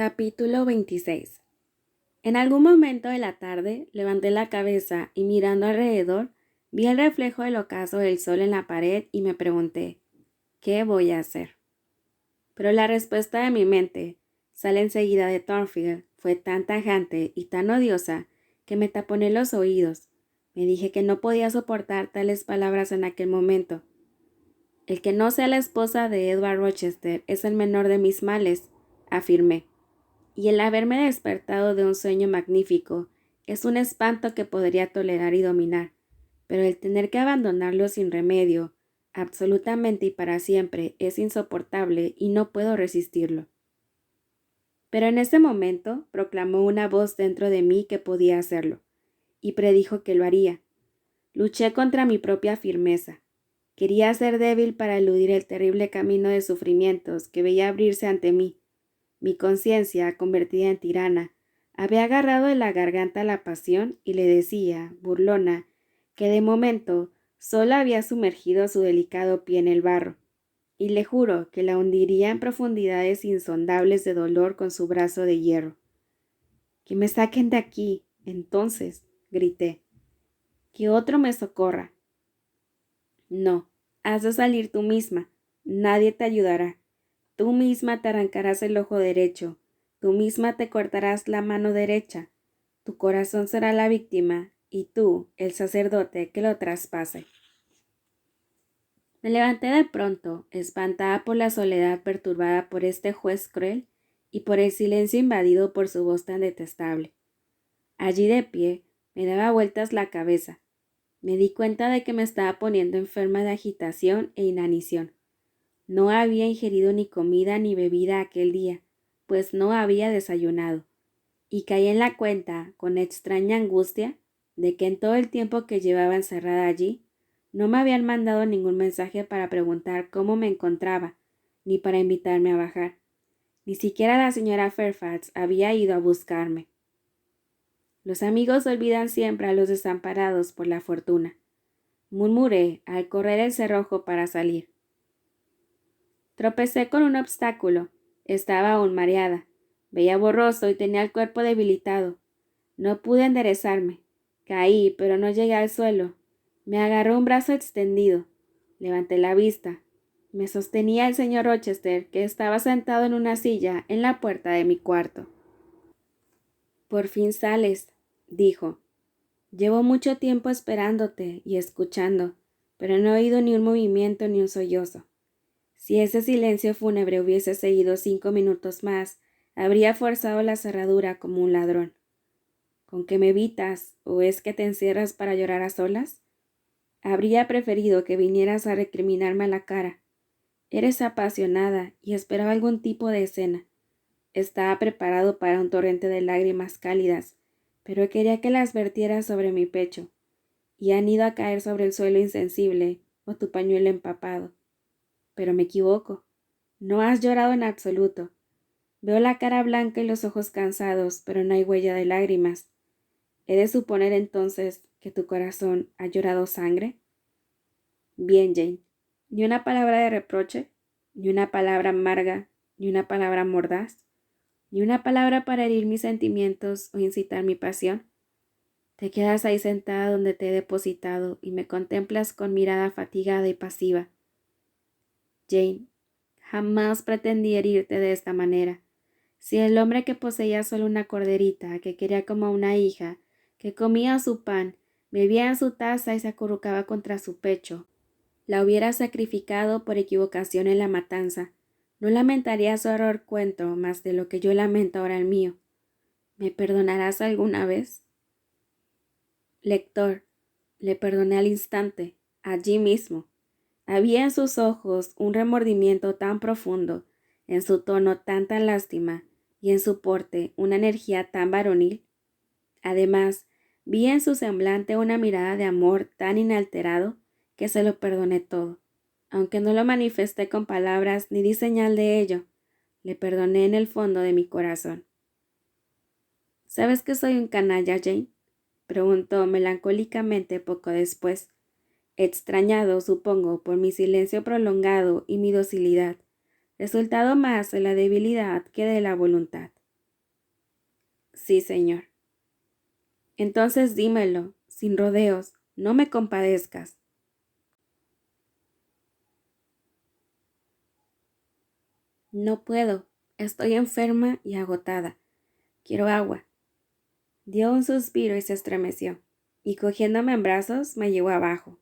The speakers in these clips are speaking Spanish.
Capítulo 26. En algún momento de la tarde levanté la cabeza y mirando alrededor vi el reflejo del ocaso del sol en la pared y me pregunté, ¿qué voy a hacer? Pero la respuesta de mi mente, sale enseguida de Thornfield, fue tan tajante y tan odiosa que me taponé los oídos. Me dije que no podía soportar tales palabras en aquel momento. El que no sea la esposa de Edward Rochester es el menor de mis males, afirmé. Y el haberme despertado de un sueño magnífico es un espanto que podría tolerar y dominar, pero el tener que abandonarlo sin remedio, absolutamente y para siempre, es insoportable y no puedo resistirlo. Pero en ese momento proclamó una voz dentro de mí que podía hacerlo, y predijo que lo haría. Luché contra mi propia firmeza. Quería ser débil para eludir el terrible camino de sufrimientos que veía abrirse ante mí. Mi conciencia, convertida en tirana, había agarrado de la garganta la pasión y le decía, burlona, que de momento solo había sumergido su delicado pie en el barro, y le juro que la hundiría en profundidades insondables de dolor con su brazo de hierro. —¡Que me saquen de aquí! Entonces, grité. —¡Que otro me socorra! —No, has de salir tú misma. Nadie te ayudará. Tú misma te arrancarás el ojo derecho, tú misma te cortarás la mano derecha, tu corazón será la víctima y tú, el sacerdote que lo traspase. Me levanté de pronto, espantada por la soledad perturbada por este juez cruel y por el silencio invadido por su voz tan detestable. Allí de pie, me daba vueltas la cabeza. Me di cuenta de que me estaba poniendo enferma de agitación e inanición. No había ingerido ni comida ni bebida aquel día, pues no había desayunado, y caí en la cuenta, con extraña angustia, de que en todo el tiempo que llevaba encerrada allí, no me habían mandado ningún mensaje para preguntar cómo me encontraba, ni para invitarme a bajar. Ni siquiera la señora Fairfax había ido a buscarme. Los amigos olvidan siempre a los desamparados por la fortuna, murmuré al correr el cerrojo para salir. Tropecé con un obstáculo. Estaba aún mareada. Veía borroso y tenía el cuerpo debilitado. No pude enderezarme. Caí, pero no llegué al suelo. Me agarró un brazo extendido. Levanté la vista. Me sostenía el señor Rochester, que estaba sentado en una silla en la puerta de mi cuarto. —Por fin sales —dijo—. Llevo mucho tiempo esperándote y escuchando, pero no he oído ni un movimiento ni un sollozo. Si ese silencio fúnebre hubiese seguido 5 minutos más, habría forzado la cerradura como un ladrón. ¿Con qué me evitas, o es que te encierras para llorar a solas? Habría preferido que vinieras a recriminarme a la cara. Eres apasionada y esperaba algún tipo de escena. Estaba preparado para un torrente de lágrimas cálidas, pero quería que las vertieras sobre mi pecho, y han ido a caer sobre el suelo insensible o tu pañuelo empapado. Pero me equivoco. No has llorado en absoluto. Veo la cara blanca y los ojos cansados, pero no hay huella de lágrimas. ¿He de suponer entonces que tu corazón ha llorado sangre? Bien, Jane. Ni una palabra de reproche, ni una palabra amarga, ni una palabra mordaz, ni una palabra para herir mis sentimientos o incitar mi pasión. Te quedas ahí sentada donde te he depositado y me contemplas con mirada fatigada y pasiva. Jane, jamás pretendí herirte de esta manera. Si el hombre que poseía solo una corderita, que quería como una hija, que comía su pan, bebía en su taza y se acurrucaba contra su pecho, la hubiera sacrificado por equivocación en la matanza, no lamentaría su error cuento más de lo que yo lamento ahora el mío. ¿Me perdonarás alguna vez? Lector, le perdoné al instante, allí mismo. Había en sus ojos un remordimiento tan profundo, en su tono tanta lástima y en su porte una energía tan varonil. Además, vi en su semblante una mirada de amor tan inalterado que se lo perdoné todo. Aunque no lo manifesté con palabras ni di señal de ello, le perdoné en el fondo de mi corazón. ¿Sabes que soy un canalla, Jane?, preguntó melancólicamente poco después, extrañado, supongo, por mi silencio prolongado y mi docilidad, resultado más de la debilidad que de la voluntad. Sí, señor. Entonces dímelo, sin rodeos, no me compadezcas. No puedo, estoy enferma y agotada. Quiero agua. Dio un suspiro y se estremeció, y cogiéndome en brazos me llevó abajo.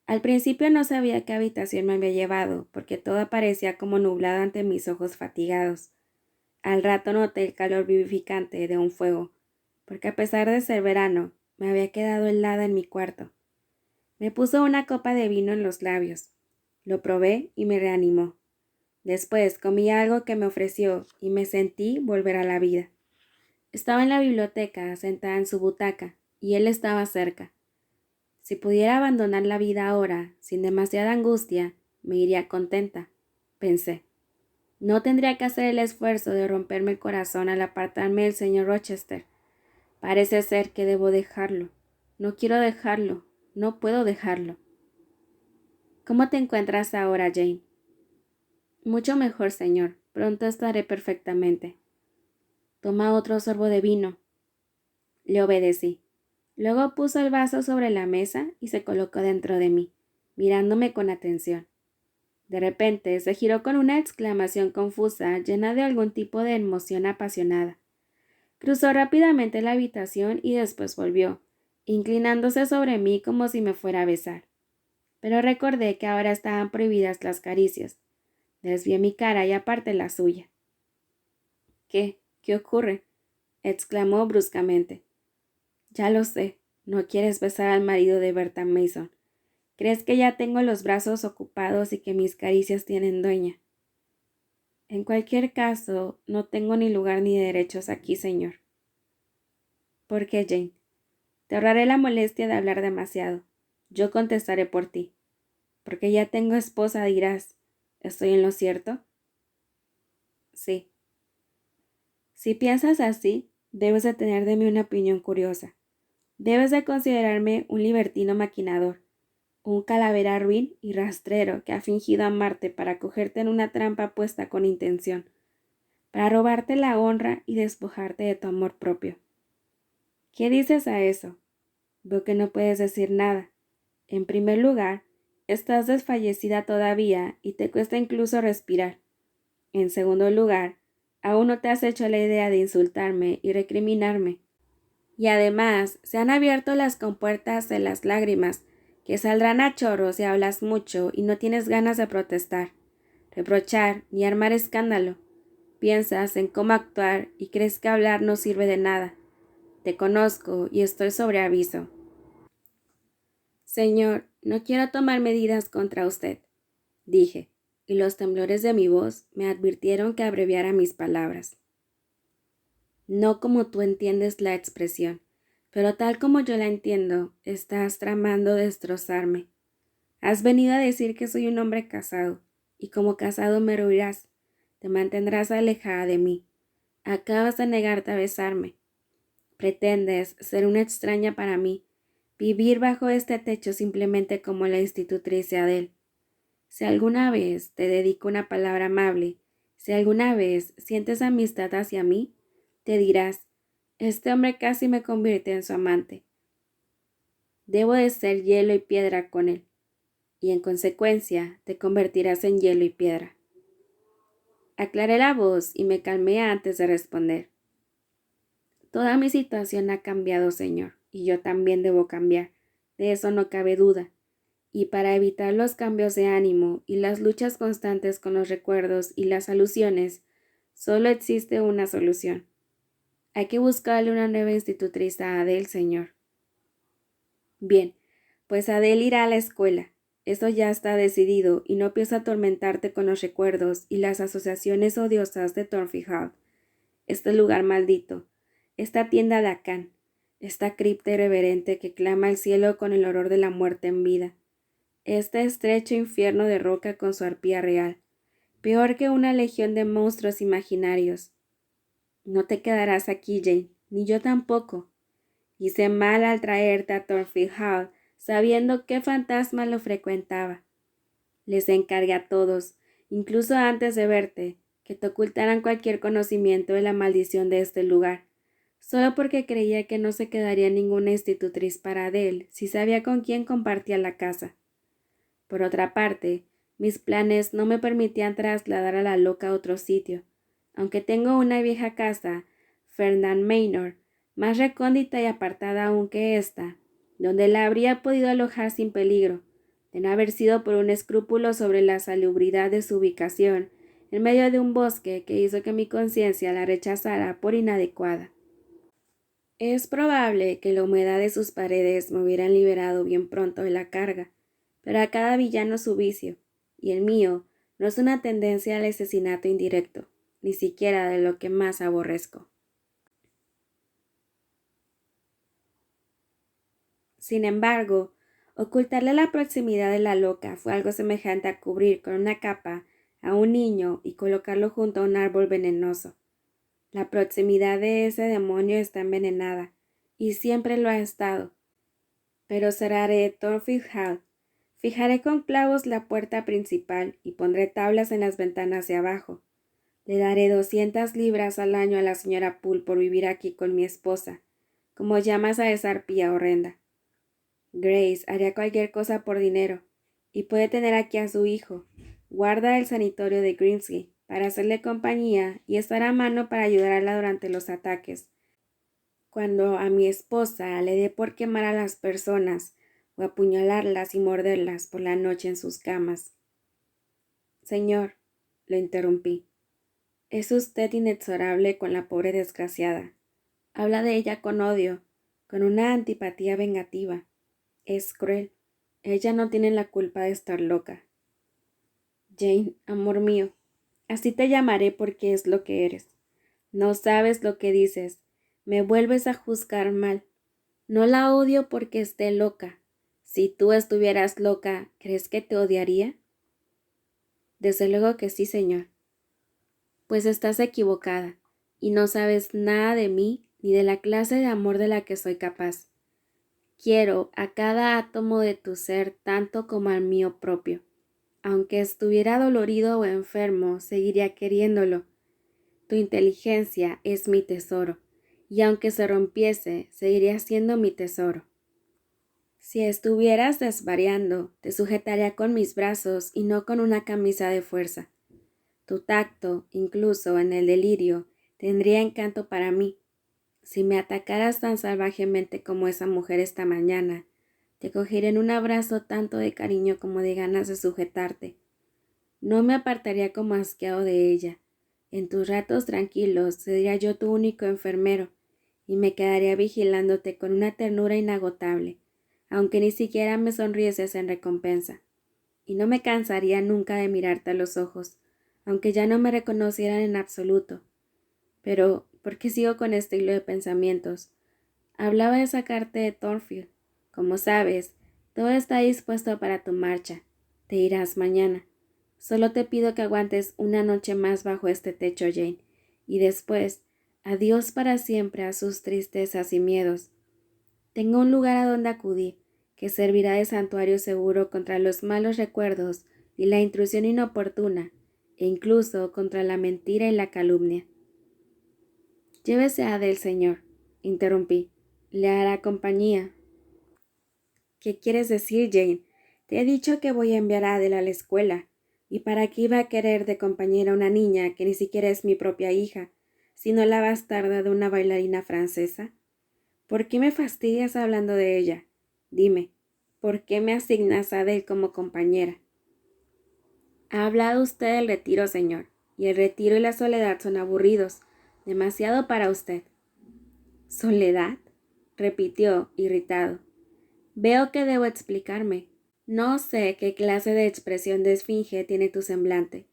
Al principio no sabía qué habitación me había llevado, porque todo parecía como nublado ante mis ojos fatigados. Al rato noté el calor vivificante de un fuego, porque a pesar de ser verano, me había quedado helada en mi cuarto. Me puso una copa de vino en los labios. Lo probé y me reanimó. Después comí algo que me ofreció y me sentí volver a la vida. Estaba en la biblioteca, sentada en su butaca, y él estaba cerca. Si pudiera abandonar la vida ahora, sin demasiada angustia, me iría contenta, pensé. No tendría que hacer el esfuerzo de romperme el corazón al apartarme del señor Rochester. Parece ser que debo dejarlo. No quiero dejarlo. No puedo dejarlo. ¿Cómo te encuentras ahora, Jane? Mucho mejor, señor. Pronto estaré perfectamente. Toma otro sorbo de vino. Le obedecí. Luego puso el vaso sobre la mesa y se colocó dentro de mí, mirándome con atención. De repente se giró con una exclamación confusa, llena de algún tipo de emoción apasionada. Cruzó rápidamente la habitación y después volvió, inclinándose sobre mí como si me fuera a besar. Pero recordé que ahora estaban prohibidas las caricias. Desvié mi cara y aparté la suya. ¿Qué? ¿Qué ocurre? Exclamó bruscamente. Ya lo sé, no quieres besar al marido de Bertha Mason. Crees que ya tengo los brazos ocupados y que mis caricias tienen dueña. En cualquier caso, no tengo ni lugar ni derechos aquí, señor. ¿Por qué, Jane? Te ahorraré la molestia de hablar demasiado. Yo contestaré por ti. Porque ya tengo esposa, dirás. ¿Estoy en lo cierto? Sí. Si piensas así, debes de tener de mí una opinión curiosa. Debes de considerarme un libertino maquinador, un calavera ruin y rastrero que ha fingido amarte para cogerte en una trampa puesta con intención, para robarte la honra y despojarte de tu amor propio. ¿Qué dices a eso? Veo que no puedes decir nada. En primer lugar, estás desfallecida todavía y te cuesta incluso respirar. En segundo lugar, aún no te has hecho la idea de insultarme y recriminarme. Y además, se han abierto las compuertas de las lágrimas, que saldrán a chorros si hablas mucho y no tienes ganas de protestar, reprochar ni armar escándalo. Piensas en cómo actuar y crees que hablar no sirve de nada. Te conozco y estoy sobre aviso. Señor, no quiero tomar medidas contra usted, dije, y los temblores de mi voz me advirtieron que abreviara mis palabras. No como tú entiendes la expresión, pero tal como yo la entiendo, estás tramando destrozarme. Has venido a decir que soy un hombre casado, y como casado me rehuirás, te mantendrás alejada de mí. Acabas de negarte a besarme. Pretendes ser una extraña para mí, vivir bajo este techo simplemente como la institutriz de Adele. Si alguna vez te dedico una palabra amable, si alguna vez sientes amistad hacia mí, te dirás, este hombre casi me convierte en su amante. Debo de ser hielo y piedra con él, y en consecuencia te convertirás en hielo y piedra. Aclaré la voz y me calmé antes de responder. Toda mi situación ha cambiado, señor, y yo también debo cambiar, de eso no cabe duda. Y para evitar los cambios de ánimo y las luchas constantes con los recuerdos y las alusiones, solo existe una solución. Hay que buscarle una nueva institutriz a Adele, señor. Bien, pues Adele irá a la escuela. Eso ya está decidido y no pienso atormentarte con los recuerdos y las asociaciones odiosas de Thornfield Hall. Este lugar maldito, esta tienda de Acán, esta cripta irreverente que clama al cielo con el horror de la muerte en vida. Este estrecho infierno de roca con su arpía real, peor que una legión de monstruos imaginarios. No te quedarás aquí, Jane, ni yo tampoco. Hice mal al traerte a Thornfield Hall, sabiendo qué fantasma lo frecuentaba. Les encargué a todos, incluso antes de verte, que te ocultaran cualquier conocimiento de la maldición de este lugar. solo porque creía que no se quedaría ninguna institutriz para Adele si sabía con quién compartía la casa. Por otra parte, mis planes no me permitían trasladar a la loca a otro sitio, aunque tengo una vieja casa, Fernand Manor, más recóndita y apartada aún que esta, donde la habría podido alojar sin peligro, de no haber sido por un escrúpulo sobre la salubridad de su ubicación, en medio de un bosque que hizo que mi conciencia la rechazara por inadecuada. Es probable que la humedad de sus paredes me hubieran liberado bien pronto de la carga, pero a cada villano su vicio, y el mío no es una tendencia al asesinato indirecto, ni siquiera de lo que más aborrezco. Sin embargo, ocultarle la proximidad de la loca fue algo semejante a cubrir con una capa a un niño y colocarlo junto a un árbol venenoso. La proximidad de ese demonio está envenenada, y siempre lo ha estado. Pero cerraré Thornfield Hall, fijaré con clavos la puerta principal y pondré tablas en las ventanas de abajo. Le daré 200 libras al año a la señora Poole por vivir aquí con mi esposa, como llamas a esa arpía horrenda. Grace haría cualquier cosa por dinero, y puede tener aquí a su hijo. Guarda el sanatorio de Grimsby para hacerle compañía y estar a mano para ayudarla durante los ataques. Cuando a mi esposa le dé por quemar a las personas o apuñalarlas y morderlas por la noche en sus camas. Señor, lo interrumpí, es usted inexorable con la pobre desgraciada. Habla de ella con odio, con una antipatía vengativa. Es cruel. Ella no tiene la culpa de estar loca. Jane, amor mío, así te llamaré porque es lo que eres. No sabes lo que dices. Me vuelves a juzgar mal. No la odio porque esté loca. Si tú estuvieras loca, ¿crees que te odiaría? Desde luego que sí, señor. Pues estás equivocada, y no sabes nada de mí ni de la clase de amor de la que soy capaz. Quiero a cada átomo de tu ser tanto como al mío propio. Aunque estuviera dolorido o enfermo, seguiría queriéndolo. Tu inteligencia es mi tesoro, y aunque se rompiese, seguiría siendo mi tesoro. Si estuvieras desvariando, te sujetaría con mis brazos y no con una camisa de fuerza. Tu tacto, incluso en el delirio, tendría encanto para mí. Si me atacaras tan salvajemente como esa mujer esta mañana, te cogería en un abrazo tanto de cariño como de ganas de sujetarte. No me apartaría como asqueado de ella. En tus ratos tranquilos sería yo tu único enfermero, y me quedaría vigilándote con una ternura inagotable, aunque ni siquiera me sonrieses en recompensa. Y no me cansaría nunca de mirarte a los ojos, aunque ya no me reconocieran en absoluto. Pero, ¿por qué sigo con este hilo de pensamientos? Hablaba de sacarte de Thornfield. Como sabes, todo está dispuesto para tu marcha. Te irás mañana. Solo te pido que aguantes una noche más bajo este techo, Jane, y después, adiós para siempre a sus tristezas y miedos. Tengo un lugar a donde acudir, que servirá de santuario seguro contra los malos recuerdos y la intrusión inoportuna, e incluso contra la mentira y la calumnia. Llévese a Adele, señor, interrumpí. Le hará compañía. ¿Qué quieres decir, Jane? Te he dicho que voy a enviar a Adele a la escuela. ¿Y para qué iba a querer de compañera una niña que ni siquiera es mi propia hija, sino la bastarda de una bailarina francesa? ¿Por qué me fastidias hablando de ella? Dime, ¿por qué me asignas a Adele como compañera? Ha hablado usted del retiro, señor, y el retiro y la soledad son aburridos, demasiado para usted. ¿Soledad? Repitió, irritado. Veo que debo explicarme. No sé qué clase de expresión de esfinge tiene tu semblante.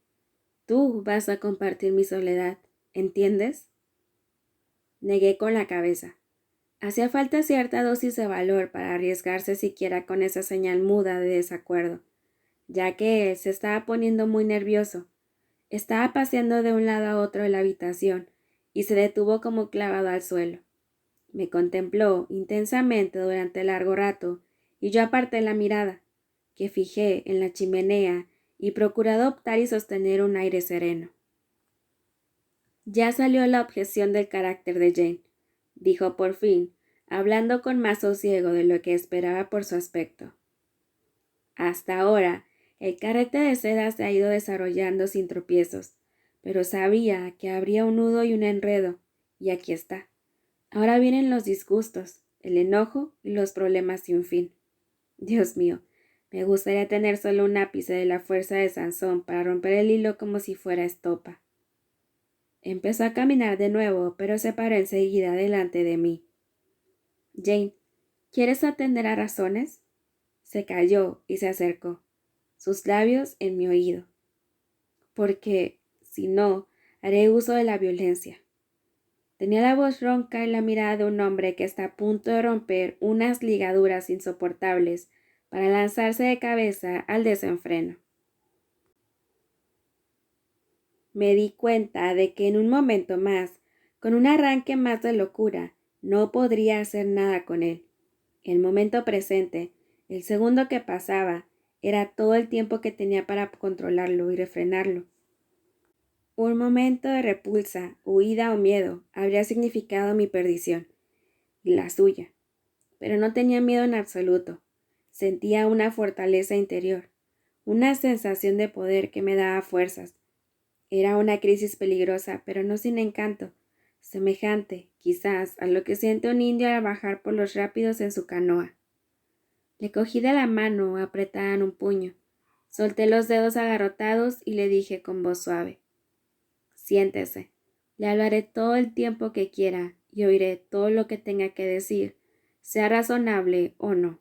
Tú vas a compartir mi soledad, ¿entiendes? Negué con la cabeza. Hacía falta cierta dosis de valor para arriesgarse siquiera con esa señal muda de desacuerdo, ya que él se estaba poniendo muy nervioso. Estaba paseando de un lado a otro de la habitación y se detuvo como clavado al suelo. Me contempló intensamente durante largo rato y yo aparté la mirada, que fijé en la chimenea y procuré adoptar y sostener un aire sereno. Ya salió la objeción del carácter de Jane. dijo por fin, hablando con más sosiego de lo que esperaba por su aspecto. Hasta ahora, el carrete de seda se ha ido desarrollando sin tropiezos, pero sabía que habría un nudo y un enredo, y aquí está. Ahora vienen los disgustos, el enojo y los problemas sin fin. Dios mío, me gustaría tener solo un ápice de la fuerza de Sansón para romper el hilo como si fuera estopa. Empezó a caminar de nuevo, pero se paró enseguida delante de mí. Jane, ¿quieres atender a razones? Se calló y se acercó, sus labios en mi oído. Porque, si no, haré uso de la violencia. Tenía la voz ronca y la mirada de un hombre que está a punto de romper unas ligaduras insoportables para lanzarse de cabeza al desenfreno. Me di cuenta de que en un momento más, con un arranque más de locura, no podría hacer nada con él. El momento presente, el segundo que pasaba, era todo el tiempo que tenía para controlarlo y refrenarlo. Un momento de repulsa, huida o miedo habría significado mi perdición, y la suya. Pero no tenía miedo en absoluto. Sentía una fortaleza interior, una sensación de poder que me daba fuerzas. Era una crisis peligrosa, pero no sin encanto, semejante, quizás, a lo que siente un indio al bajar por los rápidos en su canoa. Le cogí de la mano apretada en un puño, solté los dedos agarrotados y le dije con voz suave: siéntese, le hablaré todo el tiempo que quiera y oiré todo lo que tenga que decir, sea razonable o no.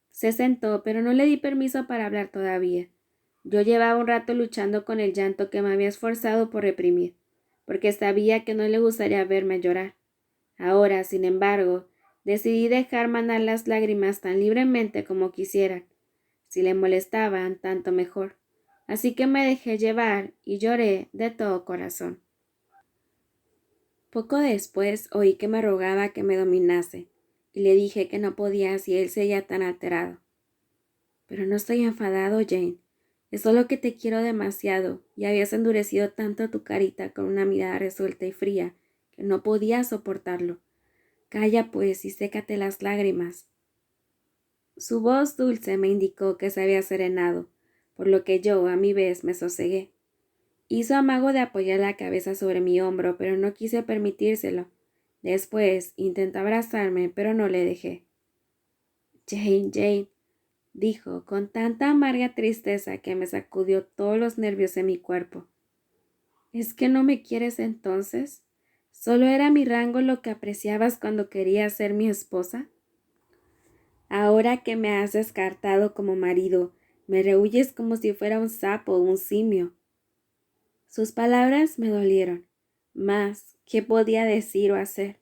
Se sentó, pero no le di permiso para hablar todavía. Yo llevaba un rato luchando con el llanto que me había esforzado por reprimir, porque sabía que no le gustaría verme llorar. Ahora, sin embargo, decidí dejar manar las lágrimas tan libremente como quisieran. Si le molestaban, tanto mejor. Así que me dejé llevar y lloré de todo corazón. Poco después oí que me rogaba que me dominase, y le dije que no podía si él seguía tan alterado. Pero no estoy enfadado, Jane. Es solo que te quiero demasiado, y habías endurecido tanto tu carita con una mirada resuelta y fría, que no podía soportarlo. Calla, pues, y sécate las lágrimas. Su voz dulce me indicó que se había serenado, por lo que yo, a mi vez, me sosegué. Hizo amago de apoyar la cabeza sobre mi hombro, pero no quise permitírselo. Después intentó abrazarme, pero no le dejé. Jane, Jane, dijo con tanta amarga tristeza que me sacudió todos los nervios de mi cuerpo. ¿Es que no me quieres entonces? ¿Solo era mi rango lo que apreciabas cuando querías ser mi esposa? Ahora que me has descartado como marido, me rehuyes como si fuera un sapo o un simio. Sus palabras me dolieron. Mas, ¿qué podía decir o hacer?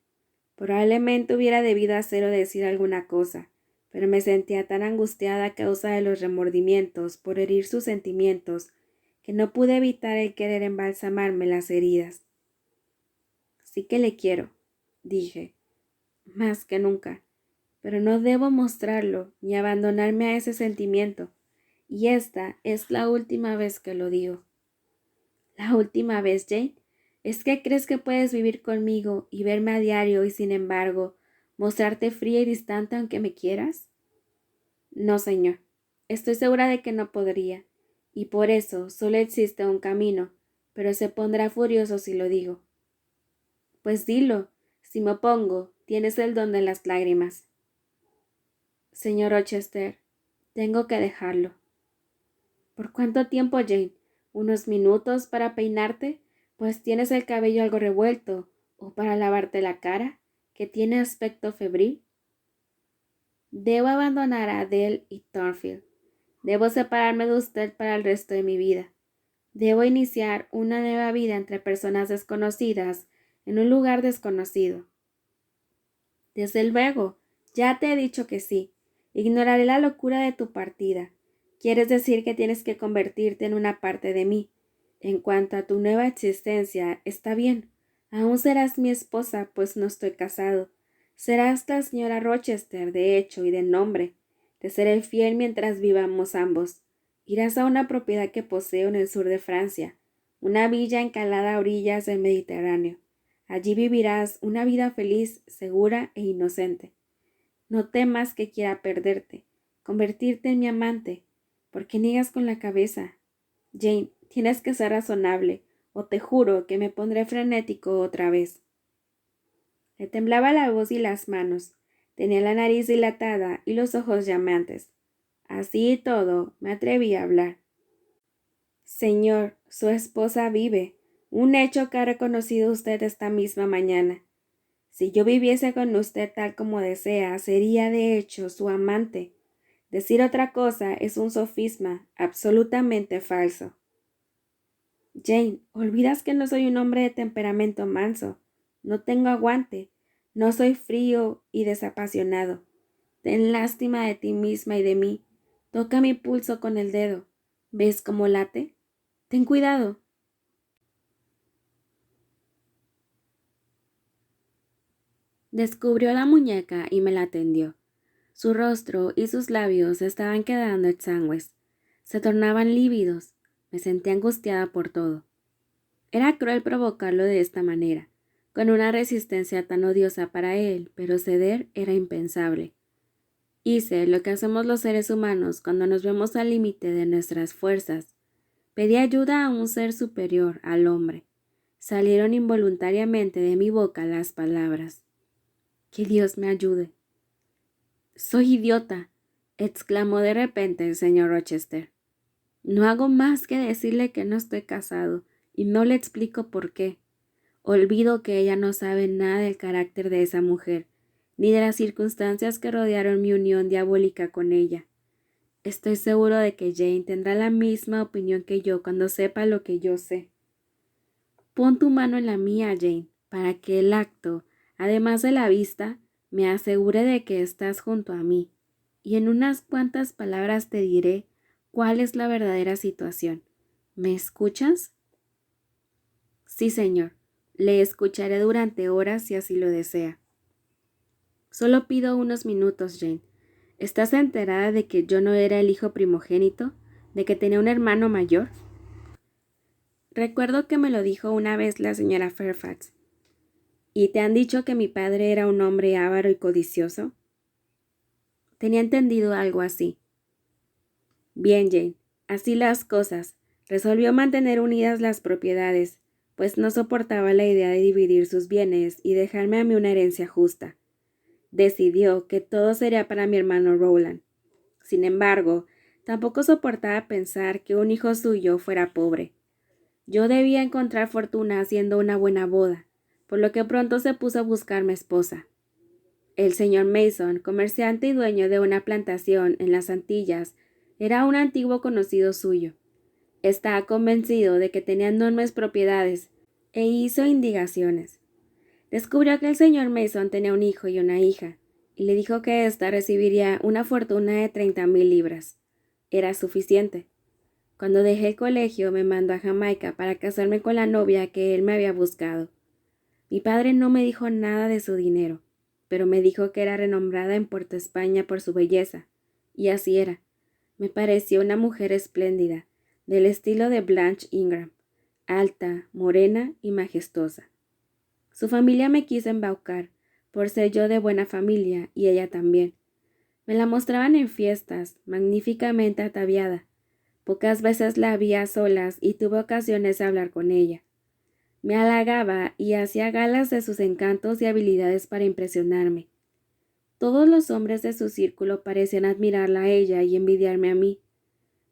Probablemente hubiera debido hacer o decir alguna cosa, pero me sentía tan angustiada a causa de los remordimientos por herir sus sentimientos, que no pude evitar el querer embalsamarme las heridas. Sí que le quiero, dije, más que nunca, pero no debo mostrarlo ni abandonarme a ese sentimiento, y esta es la última vez que lo digo. ¿La última vez, Jane? ¿Es que crees que puedes vivir conmigo y verme a diario y, sin embargo, mostrarte fría y distante aunque me quieras? No, señor. Estoy segura de que no podría, y por eso solo existe un camino, pero se pondrá furioso si lo digo. Pues dilo. Si me opongo, tienes el don de las lágrimas. Señor Rochester, tengo que dejarlo. ¿Por cuánto tiempo, Jane? ¿Unos minutos para peinarte? Pues tienes el cabello algo revuelto, o para lavarte la cara, que tiene aspecto febril. Debo abandonar a Adele y Thornfield. Debo separarme de usted para el resto de mi vida. Debo iniciar una nueva vida entre personas desconocidas en un lugar desconocido. Desde luego, ya te he dicho que sí. Ignoraré la locura de tu partida. Quieres decir que tienes que convertirte en una parte de mí. En cuanto a tu nueva existencia, está bien. Aún serás mi esposa, pues no estoy casado. Serás la señora Rochester, de hecho y de nombre. Te seré fiel mientras vivamos ambos. Irás a una propiedad que poseo en el sur de Francia, una villa encalada a orillas del Mediterráneo. Allí vivirás una vida feliz, segura e inocente. No temas que quiera perderte, convertirte en mi amante. ¿Por qué niegas con la cabeza? Jane, tienes que ser razonable, o te juro que me pondré frenético otra vez. Le temblaba la voz y las manos. Tenía la nariz dilatada y los ojos llameantes. Así y todo, me atreví a hablar. Señor, su esposa vive, un hecho que ha reconocido usted esta misma mañana. Si yo viviese con usted tal como desea, sería de hecho su amante. Decir otra cosa es un sofisma absolutamente falso. Jane, olvidas que no soy un hombre de temperamento manso. No tengo aguante. No soy frío y desapasionado. Ten lástima de ti misma y de mí. Toca mi pulso con el dedo. ¿Ves cómo late? Ten cuidado. Descubrió la muñeca y me la tendió. Su rostro y sus labios estaban quedando exangües. Se tornaban lívidos. Me sentí angustiada por todo. Era cruel provocarlo de esta manera, con una resistencia tan odiosa para él, pero ceder era impensable. Hice lo que hacemos los seres humanos cuando nos vemos al límite de nuestras fuerzas. Pedí ayuda a un ser superior, al hombre. Salieron involuntariamente de mi boca las palabras. Que Dios me ayude. Soy idiota, exclamó de repente el señor Rochester. No hago más que decirle que no estoy casado, y no le explico por qué. Olvido que ella no sabe nada del carácter de esa mujer, ni de las circunstancias que rodearon mi unión diabólica con ella. Estoy seguro de que Jane tendrá la misma opinión que yo cuando sepa lo que yo sé. Pon tu mano en la mía, Jane, para que el acto, además de la vista, me asegure de que estás junto a mí, y en unas cuantas palabras te diré cuál es la verdadera situación. ¿Me escuchas? Sí, señor. Le escucharé durante horas si así lo desea. Solo pido unos minutos, Jane. ¿Estás enterada de que yo no era el hijo primogénito? ¿De que tenía un hermano mayor? Recuerdo que me lo dijo una vez la señora Fairfax. ¿Y te han dicho que mi padre era un hombre avaro y codicioso? Tenía entendido algo así. Bien, Jane, así las cosas. Resolvió mantener unidas las propiedades, pues no soportaba la idea de dividir sus bienes y dejarme a mí una herencia justa. Decidió que todo sería para mi hermano Rowland. Sin embargo, tampoco soportaba pensar que un hijo suyo fuera pobre. Yo debía encontrar fortuna haciendo una buena boda, por lo que pronto se puso a buscarme esposa. El señor Mason, comerciante y dueño de una plantación en las Antillas, era un antiguo conocido suyo. Estaba convencido de que tenía enormes propiedades e hizo indagaciones. Descubrió que el señor Mason tenía un hijo y una hija, y le dijo que ésta recibiría una fortuna de 30,000 libras. Era suficiente. Cuando dejé el colegio me mandó a Jamaica para casarme con la novia que él me había buscado. Mi padre no me dijo nada de su dinero, pero me dijo que era renombrada en Puerto España por su belleza, y así era. Me pareció una mujer espléndida, del estilo de Blanche Ingram, alta, morena y majestuosa. Su familia me quiso embaucar, por ser yo de buena familia, y ella también. Me la mostraban en fiestas, magníficamente ataviada. Pocas veces la vi a solas y tuve ocasiones de hablar con ella. Me halagaba y hacía galas de sus encantos y habilidades para impresionarme. Todos los hombres de su círculo parecían admirarla a ella y envidiarme a mí.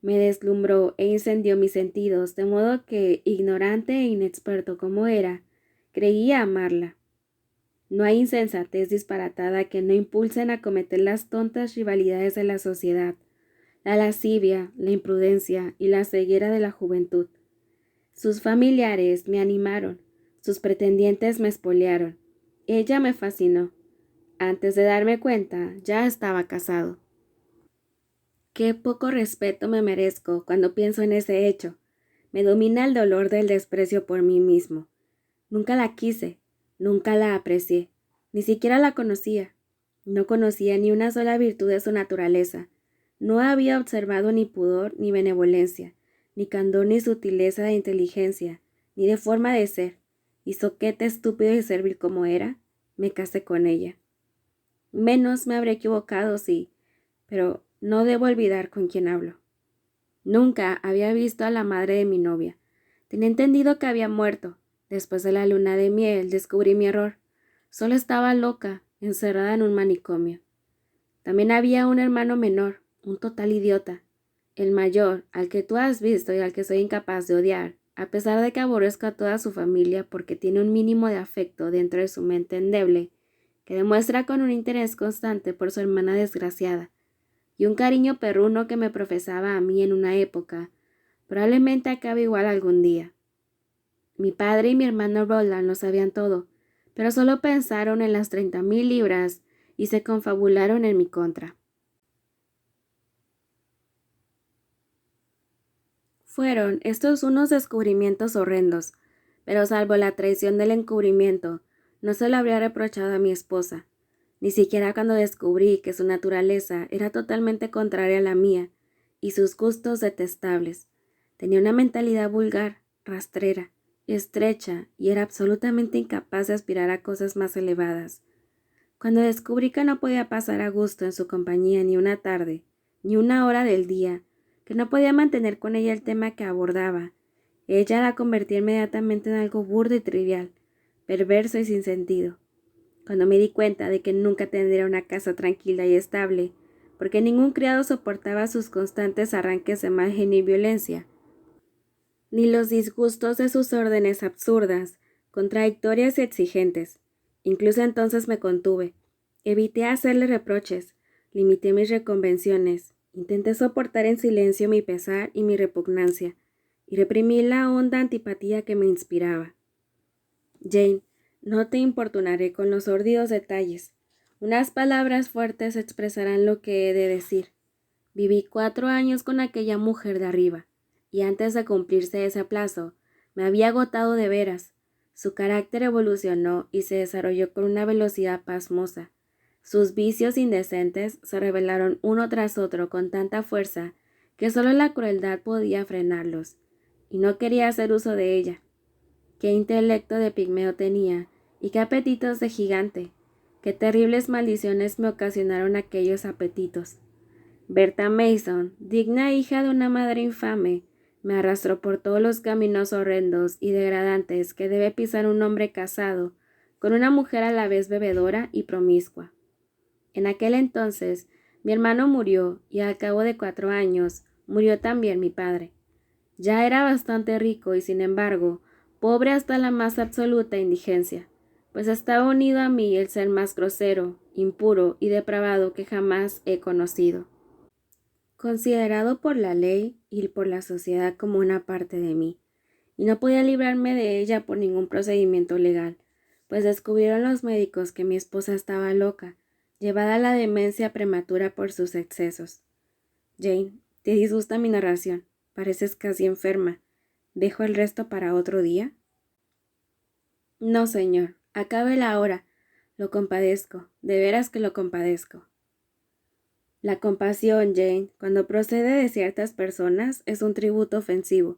Me deslumbró e incendió mis sentidos, de modo que, ignorante e inexperto como era, creía amarla. No hay insensatez disparatada que no impulsen a cometer las tontas rivalidades de la sociedad, la lascivia, la imprudencia y la ceguera de la juventud. Sus familiares me animaron, sus pretendientes me espolearon. Ella me fascinó. Antes de darme cuenta, ya estaba casado. Qué poco respeto me merezco cuando pienso en ese hecho. Me domina el dolor del desprecio por mí mismo. Nunca la quise, nunca la aprecié, ni siquiera la conocía. No conocía ni una sola virtud de su naturaleza. No había observado ni pudor ni benevolencia, ni candor ni sutileza de inteligencia, ni de forma de ser, y soquete estúpido y servil como era, me casé con ella. Menos me habré equivocado, sí, pero no debo olvidar con quién hablo. Nunca había visto a la madre de mi novia. Tenía entendido que había muerto. Después de la luna de miel descubrí mi error. Solo estaba loca, encerrada en un manicomio. También había un hermano menor, un total idiota. El mayor, al que tú has visto y al que soy incapaz de odiar, a pesar de que aborrezco a toda su familia porque tiene un mínimo de afecto dentro de su mente endeble, que demuestra con un interés constante por su hermana desgraciada, y un cariño perruno que me profesaba a mí en una época, probablemente acabe igual algún día. Mi padre y mi hermano Roland lo sabían todo, pero solo pensaron en las 30,000 libras y se confabularon en mi contra. Fueron estos unos descubrimientos horrendos, pero salvo la traición del encubrimiento, no se lo habría reprochado a mi esposa, ni siquiera cuando descubrí que su naturaleza era totalmente contraria a la mía y sus gustos detestables. Tenía una mentalidad vulgar, rastrera, estrecha y era absolutamente incapaz de aspirar a cosas más elevadas. Cuando descubrí que no podía pasar a gusto en su compañía ni una tarde, ni una hora del día, que no podía mantener con ella el tema que abordaba, ella la convertía inmediatamente en algo burdo y trivial, perverso y sin sentido. Cuando me di cuenta de que nunca tendría una casa tranquila y estable, porque ningún criado soportaba sus constantes arranques de mal genio y violencia, ni los disgustos de sus órdenes absurdas, contradictorias y exigentes. Incluso entonces me contuve. Evité hacerle reproches, limité mis reconvenciones, intenté soportar en silencio mi pesar y mi repugnancia, y reprimí la honda antipatía que me inspiraba. Jane, no te importunaré con los sórdidos detalles. Unas palabras fuertes expresarán lo que he de decir. Viví 4 años con aquella mujer de arriba, y antes de cumplirse ese plazo, me había agotado de veras. Su carácter evolucionó y se desarrolló con una velocidad pasmosa. Sus vicios indecentes se revelaron uno tras otro con tanta fuerza que solo la crueldad podía frenarlos, y no quería hacer uso de ella. Qué intelecto de pigmeo tenía, y qué apetitos de gigante. Qué terribles maldiciones me ocasionaron aquellos apetitos. Berta Mason, digna hija de una madre infame, me arrastró por todos los caminos horrendos y degradantes que debe pisar un hombre casado con una mujer a la vez bebedora y promiscua. En aquel entonces, mi hermano murió y al cabo de 4 años murió también mi padre. Ya era bastante rico y, sin embargo, pobre hasta la más absoluta indigencia, pues estaba unido a mí el ser más grosero, impuro y depravado que jamás he conocido. Considerado por la ley y por la sociedad como una parte de mí, y no podía librarme de ella por ningún procedimiento legal, pues descubrieron los médicos que mi esposa estaba loca, llevada a la demencia prematura por sus excesos. Jane, ¿te disgusta mi narración? Pareces casi enferma. ¿Dejo el resto para otro día? No, señor. Acábela ahora. Lo compadezco. De veras que lo compadezco. La compasión, Jane, cuando procede de ciertas personas, es un tributo ofensivo,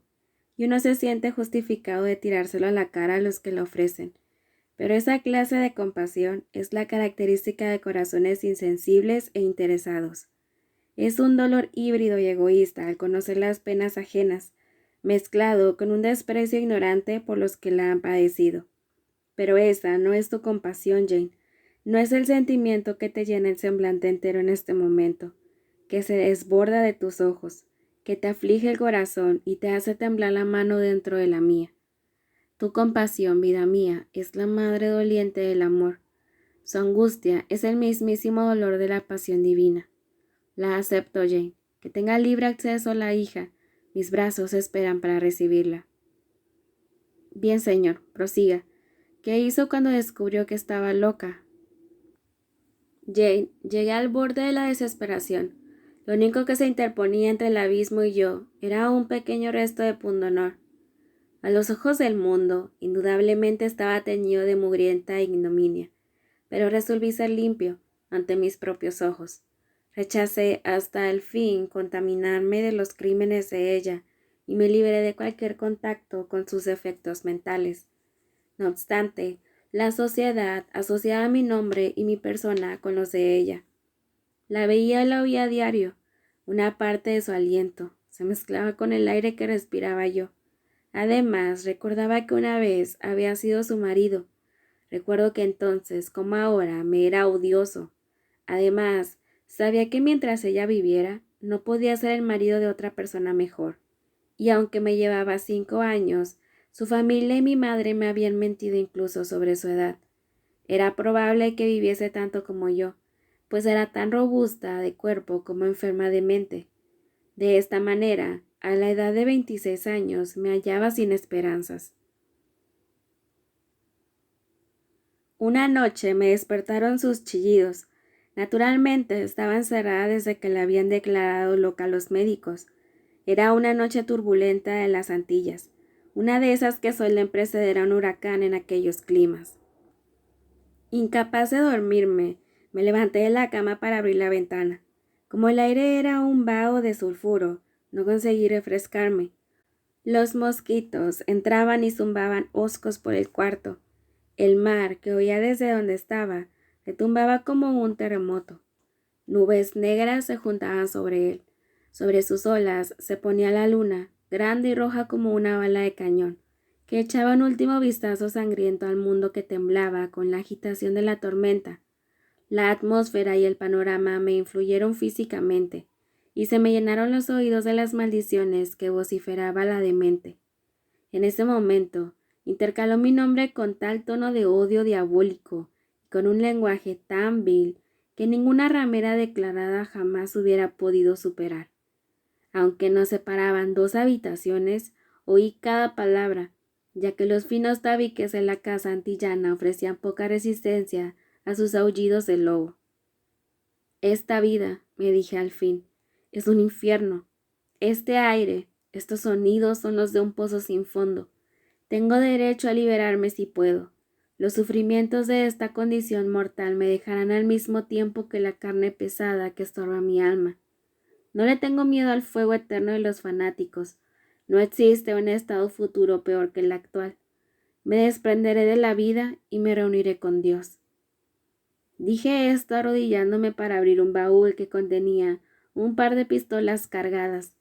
y uno se siente justificado de tirárselo a la cara a los que lo ofrecen. Pero esa clase de compasión es la característica de corazones insensibles e interesados. Es un dolor híbrido y egoísta al conocer las penas ajenas, mezclado con un desprecio ignorante por los que la han padecido. Pero esa no es tu compasión, Jane. No es el sentimiento que te llena el semblante entero en este momento, que se desborda de tus ojos, que te aflige el corazón y te hace temblar la mano dentro de la mía. Tu compasión, vida mía, es la madre doliente del amor. Su angustia es el mismísimo dolor de la pasión divina. La acepto, Jane. Que tenga libre acceso la hija. Mis brazos esperan para recibirla. Bien, señor, prosiga. ¿Qué hizo cuando descubrió que estaba loca? Jane, llegué al borde de la desesperación. Lo único que se interponía entre el abismo y yo era un pequeño resto de pundonor. A los ojos del mundo, indudablemente estaba teñido de mugrienta ignominia, pero resolví ser limpio ante mis propios ojos. Rechacé hasta el fin contaminarme de los crímenes de ella y me libré de cualquier contacto con sus efectos mentales. No obstante, la sociedad asociaba mi nombre y mi persona con los de ella. La veía y la oía a diario. Una parte de su aliento se mezclaba con el aire que respiraba yo. Además, recordaba que una vez había sido su marido. Recuerdo que entonces, como ahora, me era odioso. Además, sabía que mientras ella viviera, no podía ser el marido de otra persona mejor. Y aunque me llevaba 5 años, su familia y mi madre me habían mentido incluso sobre su edad. Era probable que viviese tanto como yo, pues era tan robusta de cuerpo como enferma de mente. De esta manera, a la edad de 26 años, me hallaba sin esperanzas. Una noche me despertaron sus chillidos. Naturalmente estaba encerrada desde que la habían declarado loca los médicos. Era una noche turbulenta de las Antillas, una de esas que suelen preceder a un huracán en aquellos climas. Incapaz de dormirme, me levanté de la cama para abrir la ventana. Como el aire era un vaho de sulfuro, no conseguí refrescarme. Los mosquitos entraban y zumbaban hoscos por el cuarto. El mar, que oía desde donde estaba, retumbaba como un terremoto. Nubes negras se juntaban sobre él. Sobre sus olas se ponía la luna, grande y roja como una bala de cañón, que echaba un último vistazo sangriento al mundo que temblaba con la agitación de la tormenta. La atmósfera y el panorama me influyeron físicamente, y se me llenaron los oídos de las maldiciones que vociferaba la demente. En ese momento, intercaló mi nombre con tal tono de odio diabólico y con un lenguaje tan vil que ninguna ramera declarada jamás hubiera podido superar. Aunque nos separaban 2 habitaciones, oí cada palabra, ya que los finos tabiques de la casa antillana ofrecían poca resistencia a sus aullidos de lobo. Esta vida, me dije al fin, es un infierno. Este aire, estos sonidos son los de un pozo sin fondo. Tengo derecho a liberarme si puedo. Los sufrimientos de esta condición mortal me dejarán al mismo tiempo que la carne pesada que estorba mi alma. No le tengo miedo al fuego eterno de los fanáticos. No existe un estado futuro peor que el actual. Me desprenderé de la vida y me reuniré con Dios. Dije esto arrodillándome para abrir un baúl que contenía un par de pistolas cargadas.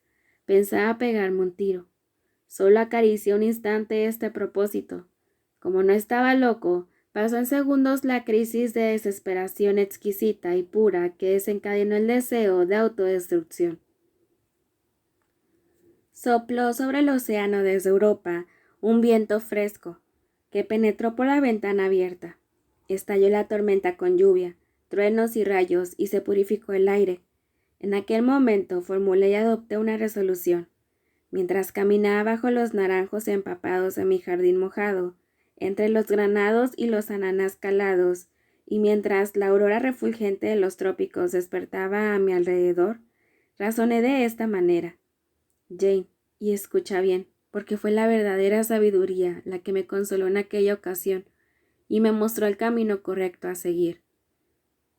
Pensaba pegarme un tiro. Solo acaricié un instante este propósito. Como no estaba loco, pasó en segundos la crisis de desesperación exquisita y pura que desencadenó el deseo de autodestrucción. Sopló sobre el océano desde Europa un viento fresco, que penetró por la ventana abierta. Estalló la tormenta con lluvia, truenos y rayos, y se purificó el aire. En aquel momento formulé y adopté una resolución. Mientras caminaba bajo los naranjos empapados en mi jardín mojado, entre los granados y los ananas calados, y mientras la aurora refulgente de los trópicos despertaba a mi alrededor, razoné de esta manera. Jane, y escucha bien, porque fue la verdadera sabiduría la que me consoló en aquella ocasión, y me mostró el camino correcto a seguir.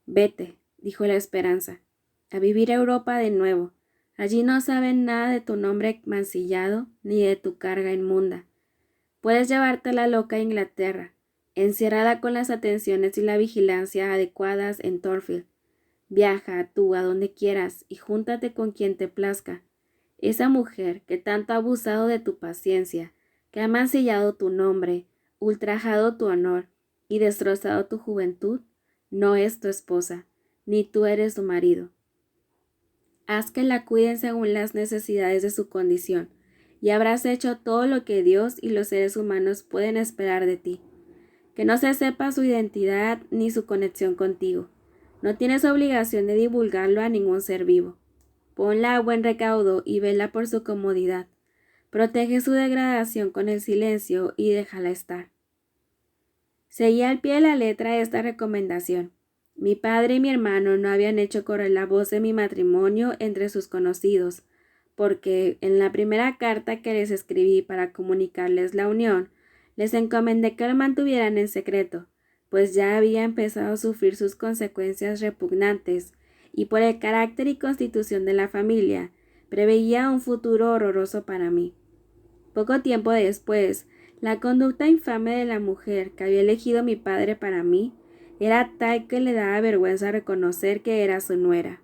Vete, dijo la esperanza, a vivir a Europa de nuevo. Allí no saben nada de tu nombre mancillado ni de tu carga inmunda. Puedes llevarte la loca a Inglaterra, encerrada con las atenciones y la vigilancia adecuadas en Thornfield. Viaja tú a donde quieras y júntate con quien te plazca. Esa mujer que tanto ha abusado de tu paciencia, que ha mancillado tu nombre, ultrajado tu honor y destrozado tu juventud, no es tu esposa, ni tú eres su marido. Haz que la cuiden según las necesidades de su condición, y habrás hecho todo lo que Dios y los seres humanos pueden esperar de ti. Que no se sepa su identidad ni su conexión contigo. No tienes obligación de divulgarlo a ningún ser vivo. Ponla a buen recaudo y vela por su comodidad. Protege su degradación con el silencio y déjala estar. Seguí al pie de la letra esta recomendación. Mi padre y mi hermano no habían hecho correr la voz de mi matrimonio entre sus conocidos, porque en la primera carta que les escribí para comunicarles la unión, les encomendé que lo mantuvieran en secreto, pues ya había empezado a sufrir sus consecuencias repugnantes, y por el carácter y constitución de la familia, preveía un futuro horroroso para mí. Poco tiempo después, La conducta infame de la mujer que había elegido mi padre para mí era tal que le daba vergüenza reconocer que era su nuera.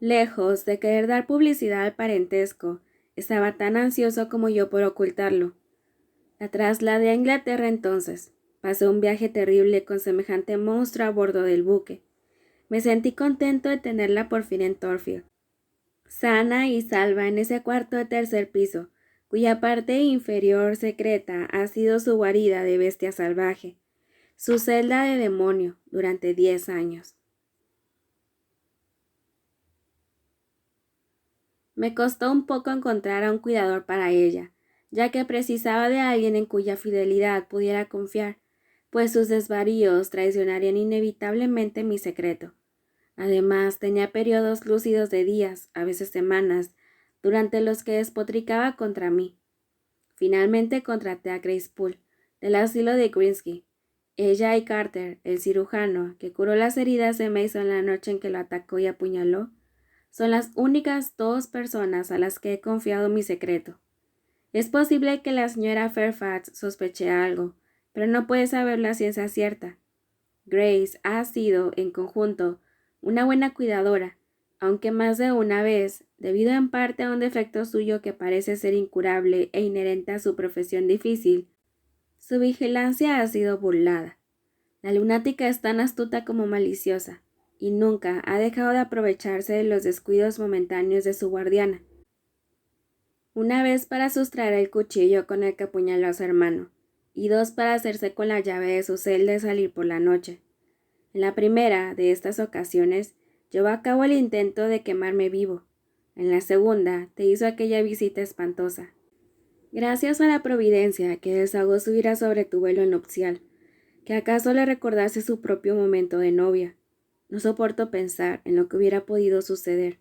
Lejos de querer dar publicidad al parentesco, estaba tan ansioso como yo por ocultarlo. La trasladé a Inglaterra entonces. Pasé un viaje terrible con semejante monstruo a bordo del buque. Me sentí contento de tenerla por fin en Thornfield, sana y salva en ese cuarto de tercer piso, cuya parte inferior secreta ha sido su guarida de bestia salvaje, su celda de demonio durante 10 años. Me costó un poco encontrar a un cuidador para ella, ya que precisaba de alguien en cuya fidelidad pudiera confiar, pues sus desvaríos traicionarían inevitablemente mi secreto. Además, tenía periodos lúcidos de días, a veces semanas, durante los que despotricaba contra mí. Finalmente contraté a Grace Poole, del asilo de Greensky. Ella y Carter, el cirujano, que curó las heridas de Mason la noche en que lo atacó y apuñaló, son las únicas 2 personas a las que he confiado mi secreto. Es posible que la señora Fairfax sospeche algo, pero no puede saberlo a ciencia cierta. Grace ha sido, en conjunto, una buena cuidadora, aunque más de una vez, debido en parte a un defecto suyo que parece ser incurable e inherente a su profesión difícil, su vigilancia ha sido burlada. La lunática es tan astuta como maliciosa, y nunca ha dejado de aprovecharse de los descuidos momentáneos de su guardiana. Una vez para sustraer el cuchillo con el que apuñaló a su hermano, y 2 para hacerse con la llave de su celda y salir por la noche. En la primera de estas ocasiones, llevó a cabo el intento de quemarme vivo. En la segunda, te hizo aquella visita espantosa. Gracias a la providencia que desahogó su ira sobre tu velo nupcial, que acaso le recordase su propio momento de novia. No soporto pensar en lo que hubiera podido suceder.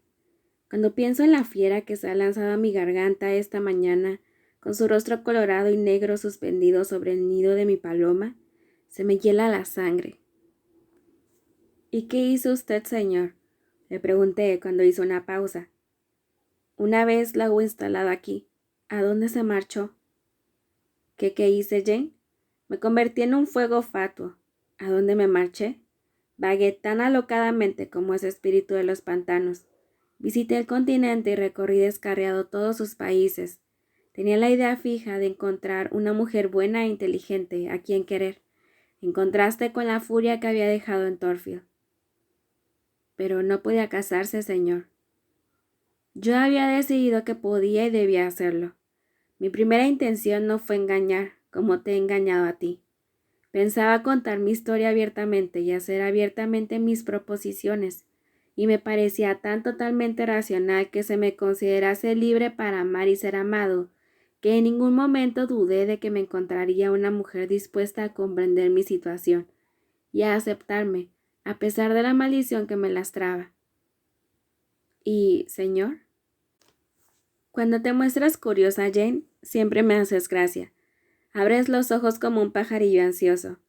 Cuando pienso en la fiera que se ha lanzado a mi garganta esta mañana, con su rostro colorado y negro suspendido sobre el nido de mi paloma, se me hiela la sangre. ¿Y qué hizo usted, señor?, le pregunté cuando hizo una pausa. Una vez la hubo instalado aquí, ¿a dónde se marchó? ¿Qué hice, Jane? Me convertí en un fuego fatuo. ¿A dónde me marché? Vagué tan alocadamente como ese espíritu de los pantanos. Visité el continente y recorrí descarriado todos sus países. Tenía la idea fija de encontrar una mujer buena e inteligente a quien querer, en contraste con la furia que había dejado en Thornfield. Pero no podía casarse, señor. Yo había decidido que podía y debía hacerlo. Mi primera intención no fue engañar, como te he engañado a ti. Pensaba contar mi historia abiertamente y hacer abiertamente mis proposiciones, y me parecía tan totalmente racional que se me considerase libre para amar y ser amado, que en ningún momento dudé de que me encontraría una mujer dispuesta a comprender mi situación y a aceptarme, a pesar de la maldición que me lastraba. ¿Y, señor? Cuando te muestras curiosa, Jane, siempre me haces gracia. Abres los ojos como un pajarillo ansioso,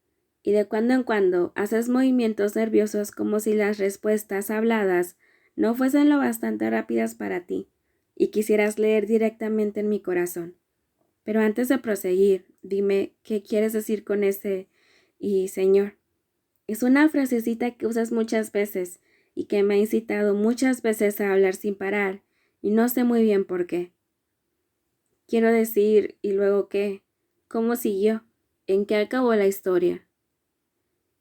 y de cuando en cuando haces movimientos nerviosos como si las respuestas habladas no fuesen lo bastante rápidas para ti, y quisieras leer directamente en mi corazón. Pero antes de proseguir, dime, ¿qué quieres decir con ese y señor? Es una frasecita que usas muchas veces, y que me ha incitado muchas veces a hablar sin parar, y no sé muy bien por qué. Quiero decir, ¿y luego qué? ¿Cómo siguió? ¿En qué acabó la historia?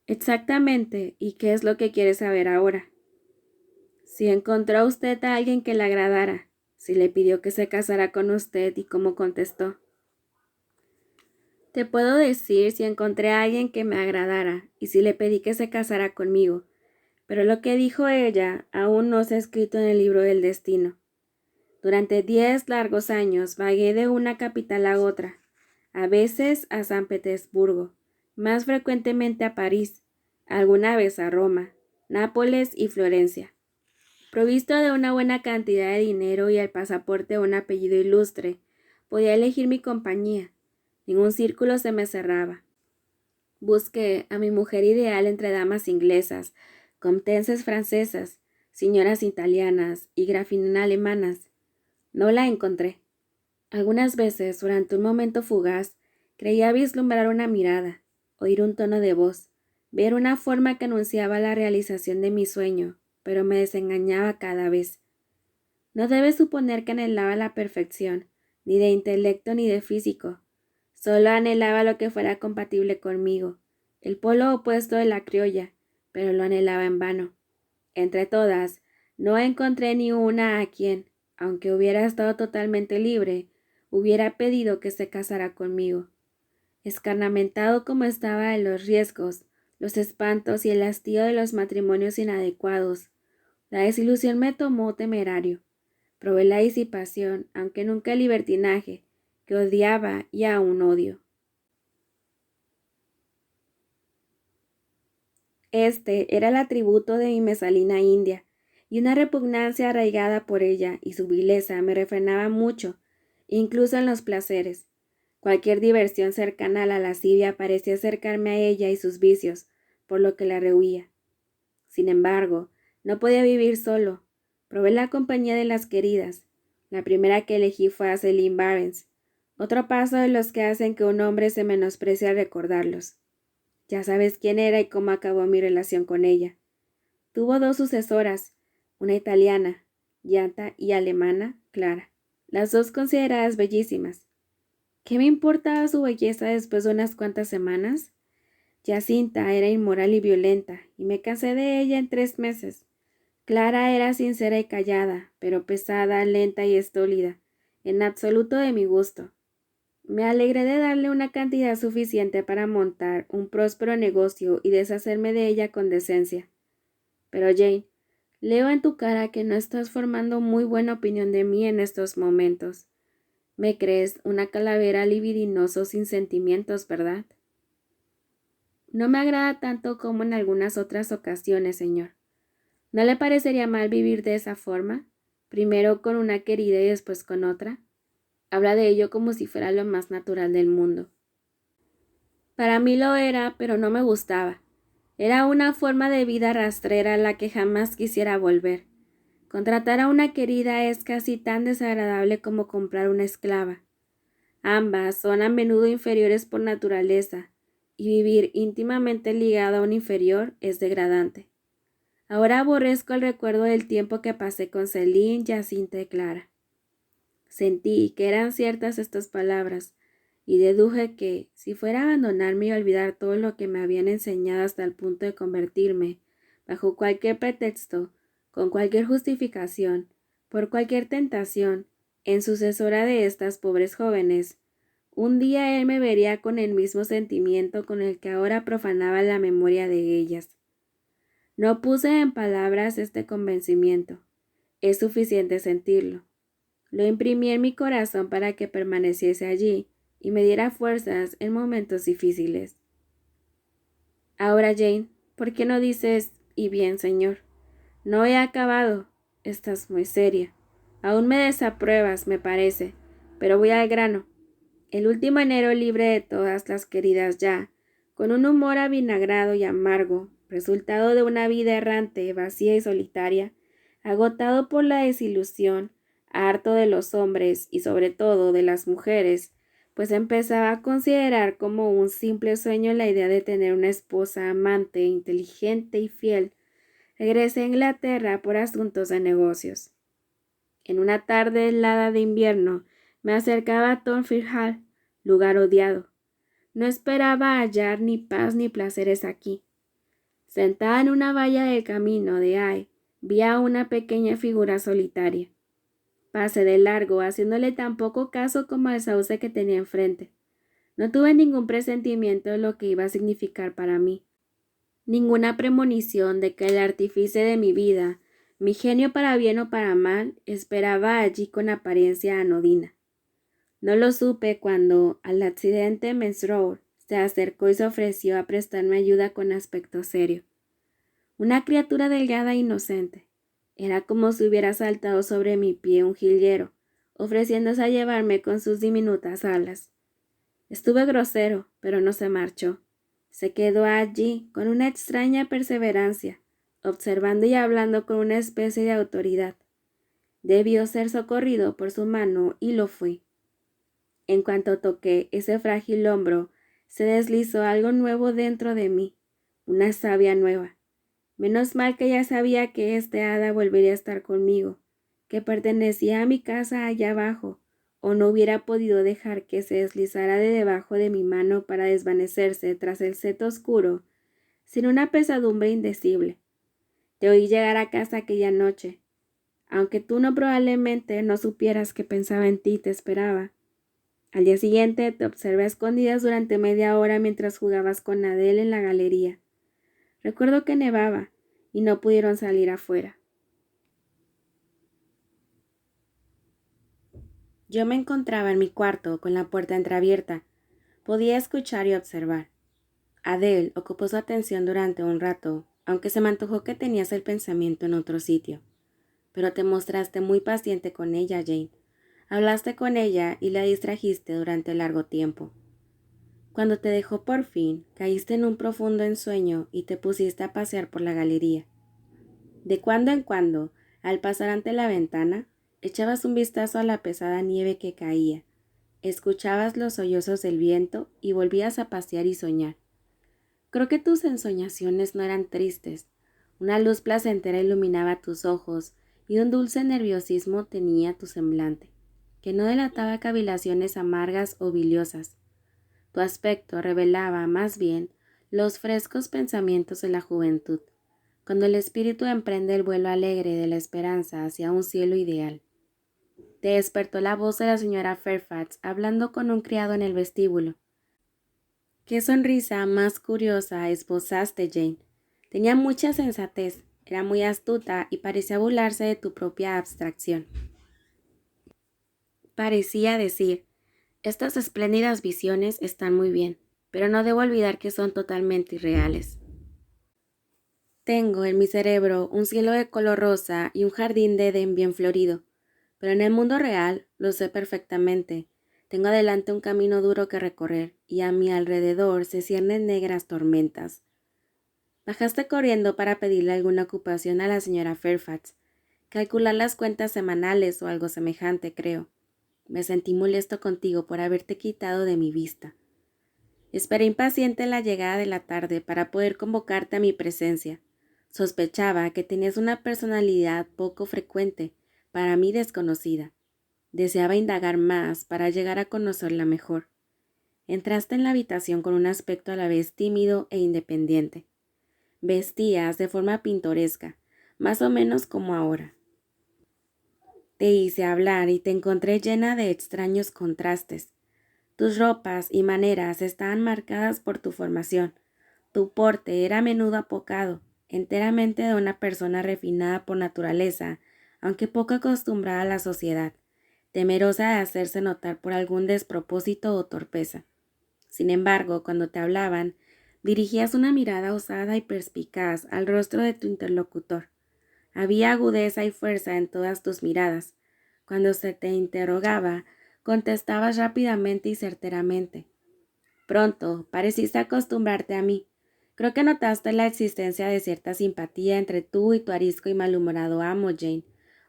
Exactamente, ¿y qué es lo que quiere saber ahora? Si encontró usted a alguien que le agradara, si le pidió que se casara con usted y cómo contestó. Te puedo decir si encontré a alguien que me agradara y si le pedí que se casara conmigo, pero lo que dijo ella aún no se ha escrito en el libro del destino. Durante 10 largos años vagué de una capital a otra, a veces a San Petersburgo, más frecuentemente a París, alguna vez a Roma, Nápoles y Florencia. Provisto de una buena cantidad de dinero y el pasaporte de un apellido ilustre, podía elegir mi compañía. Ningún círculo se me cerraba. Busqué a mi mujer ideal entre damas inglesas, comteses francesas, señoras italianas y grafinas alemanas. No la encontré. Algunas veces, durante un momento fugaz, Creía vislumbrar una mirada, oír un tono de voz, ver una forma que anunciaba la realización de mi sueño, pero me desengañaba cada vez. No debes suponer que anhelaba la perfección, ni de intelecto ni de físico. Solo anhelaba lo que fuera compatible conmigo, el polo opuesto de la criolla, pero lo anhelaba en vano. Entre todas, no encontré ni una a quien, aunque hubiera estado totalmente libre, hubiera pedido que se casara conmigo. Escarnamentado como estaba de los riesgos, los espantos y el hastío de los matrimonios inadecuados, la desilusión me tomó temerario. Probé la disipación, aunque nunca el libertinaje, que odiaba y aún odio. Este era el atributo de mi Mesalina india, y una repugnancia arraigada por ella y su vileza me refrenaba mucho, incluso en los placeres. Cualquier diversión cercana a la lascivia parecía acercarme a ella y sus vicios, por lo que la rehuía. Sin embargo, no podía vivir solo. Probé la compañía de las queridas. La primera que elegí fue a Celine Barnes, otro paso de los que hacen que un hombre se menosprecie al recordarlos. Ya sabes quién era y cómo acabó mi relación con ella. Tuvo dos sucesoras, una italiana, llanta, y alemana, Clara, las dos consideradas bellísimas. ¿Qué me importaba su belleza después de unas cuantas semanas? Jacinta era inmoral y violenta, y me cansé de ella en 3 meses. Clara era sincera y callada, pero pesada, lenta y estólida, en absoluto de mi gusto. Me alegré de darle una cantidad suficiente para montar un próspero negocio y deshacerme de ella con decencia. Pero Jane, leo en tu cara que no estás formando muy buena opinión de mí en estos momentos. Me crees una calavera libidinoso sin sentimientos, ¿verdad? No me agrada tanto como en algunas otras ocasiones, señor. ¿No le parecería mal vivir de esa forma? Primero con una querida y después con otra. Habla de ello como si fuera lo más natural del mundo. Para mí lo era, pero no me gustaba. Era una forma de vida rastrera a la que jamás quisiera volver. Contratar a una querida es casi tan desagradable como comprar una esclava. Ambas son a menudo inferiores por naturaleza, y vivir íntimamente ligado a un inferior es degradante. Ahora aborrezco el recuerdo del tiempo que pasé con Celine, Jacinta y Clara. Sentí que eran ciertas estas palabras, y deduje que, si fuera a abandonarme y olvidar todo lo que me habían enseñado hasta el punto de convertirme, bajo cualquier pretexto, con cualquier justificación, por cualquier tentación, en sucesora de estas pobres jóvenes, un día él me vería con el mismo sentimiento con el que ahora profanaba la memoria de ellas. No puse en palabras este convencimiento. Es suficiente sentirlo. Lo imprimí en mi corazón para que permaneciese allí y me diera fuerzas en momentos difíciles. Ahora, Jane, ¿por qué no dices, y bien, señor? No he acabado. Estás muy seria. Aún me desapruebas, me parece, pero voy al grano. El último enero libre de todas las queridas ya, con un humor avinagrado y amargo, resultado de una vida errante, vacía y solitaria, agotado por la desilusión, harto de los hombres y sobre todo de las mujeres, pues empezaba a considerar como un simple sueño la idea de tener una esposa amante, inteligente y fiel. Regresé a Inglaterra por asuntos de negocios. En una tarde helada de invierno, me acercaba a Thornfield Hall, lugar odiado. No esperaba hallar ni paz ni placeres aquí. Sentada en una valla del camino de Ay, vi a una pequeña figura solitaria. Pasé de largo, haciéndole tan poco caso como al sauce que tenía enfrente. No tuve ningún presentimiento de lo que iba a significar para mí, ninguna premonición de que el artífice de mi vida, mi genio para bien o para mal, esperaba allí con apariencia anodina. No lo supe cuando, al accidente Mesrour, se acercó y se ofreció a prestarme ayuda con aspecto serio. Una criatura delgada e inocente. Era como si hubiera saltado sobre mi pie un jilguero, ofreciéndose a llevarme con sus diminutas alas. Estuve grosero, pero no se marchó. Se quedó allí con una extraña perseverancia, observando y hablando con una especie de autoridad. Debió ser socorrido por su mano y lo fue. En cuanto toqué ese frágil hombro, se deslizó algo nuevo dentro de mí, una savia nueva. Menos mal que ya sabía que este hada volvería a estar conmigo, que pertenecía a mi casa allá abajo, o no hubiera podido dejar que se deslizara de debajo de mi mano para desvanecerse tras el seto oscuro, sin una pesadumbre indecible. Te oí llegar a casa aquella noche, aunque tú probablemente no supieras que pensaba en ti y te esperaba. Al día siguiente te observé a escondidas durante media hora mientras jugabas con Adele en la galería. Recuerdo que nevaba y no pudieron salir afuera. Yo me encontraba en mi cuarto con la puerta entreabierta. Podía escuchar y observar. Adele ocupó su atención durante un rato, aunque se me antojó que tenías el pensamiento en otro sitio. Pero te mostraste muy paciente con ella, Jane. Hablaste con ella y la distrajiste durante largo tiempo. Cuando te dejó por fin, caíste en un profundo ensueño y te pusiste a pasear por la galería. De cuando en cuando, al pasar ante la ventana, echabas un vistazo a la pesada nieve que caía, escuchabas los sollozos del viento y volvías a pasear y soñar. Creo que tus ensoñaciones no eran tristes. Una luz placentera iluminaba tus ojos y un dulce nerviosismo tenía tu semblante, que no delataba cavilaciones amargas o biliosas. Tu aspecto revelaba, más bien, los frescos pensamientos de la juventud, cuando el espíritu emprende el vuelo alegre de la esperanza hacia un cielo ideal. Te despertó la voz de la señora Fairfax hablando con un criado en el vestíbulo. Qué sonrisa más curiosa esbozaste, Jane. Tenía mucha sensatez, era muy astuta y parecía burlarse de tu propia abstracción. Parecía decir, estas espléndidas visiones están muy bien, pero no debo olvidar que son totalmente irreales. Tengo en mi cerebro un cielo de color rosa y un jardín de Edén bien florido, pero en el mundo real, lo sé perfectamente, tengo adelante un camino duro que recorrer y a mi alrededor se ciernen negras tormentas. Bajaste corriendo para pedirle alguna ocupación a la señora Fairfax, calcular las cuentas semanales o algo semejante, creo. Me sentí molesto contigo por haberte quitado de mi vista. Esperé impaciente la llegada de la tarde para poder convocarte a mi presencia. Sospechaba que tenías una personalidad poco frecuente, para mí desconocida. Deseaba indagar más para llegar a conocerla mejor. Entraste en la habitación con un aspecto a la vez tímido e independiente. Vestías de forma pintoresca, más o menos como ahora. Te hice hablar y te encontré llena de extraños contrastes. Tus ropas y maneras estaban marcadas por tu formación. Tu porte era a menudo apocado, enteramente de una persona refinada por naturaleza, aunque poco acostumbrada a la sociedad, temerosa de hacerse notar por algún despropósito o torpeza. Sin embargo, cuando te hablaban, dirigías una mirada osada y perspicaz al rostro de tu interlocutor. Había agudeza y fuerza en todas tus miradas. Cuando se te interrogaba, contestabas rápidamente y certeramente. Pronto pareciste acostumbrarte a mí. Creo que notaste la existencia de cierta simpatía entre tú y tu arisco y malhumorado amo, Jane,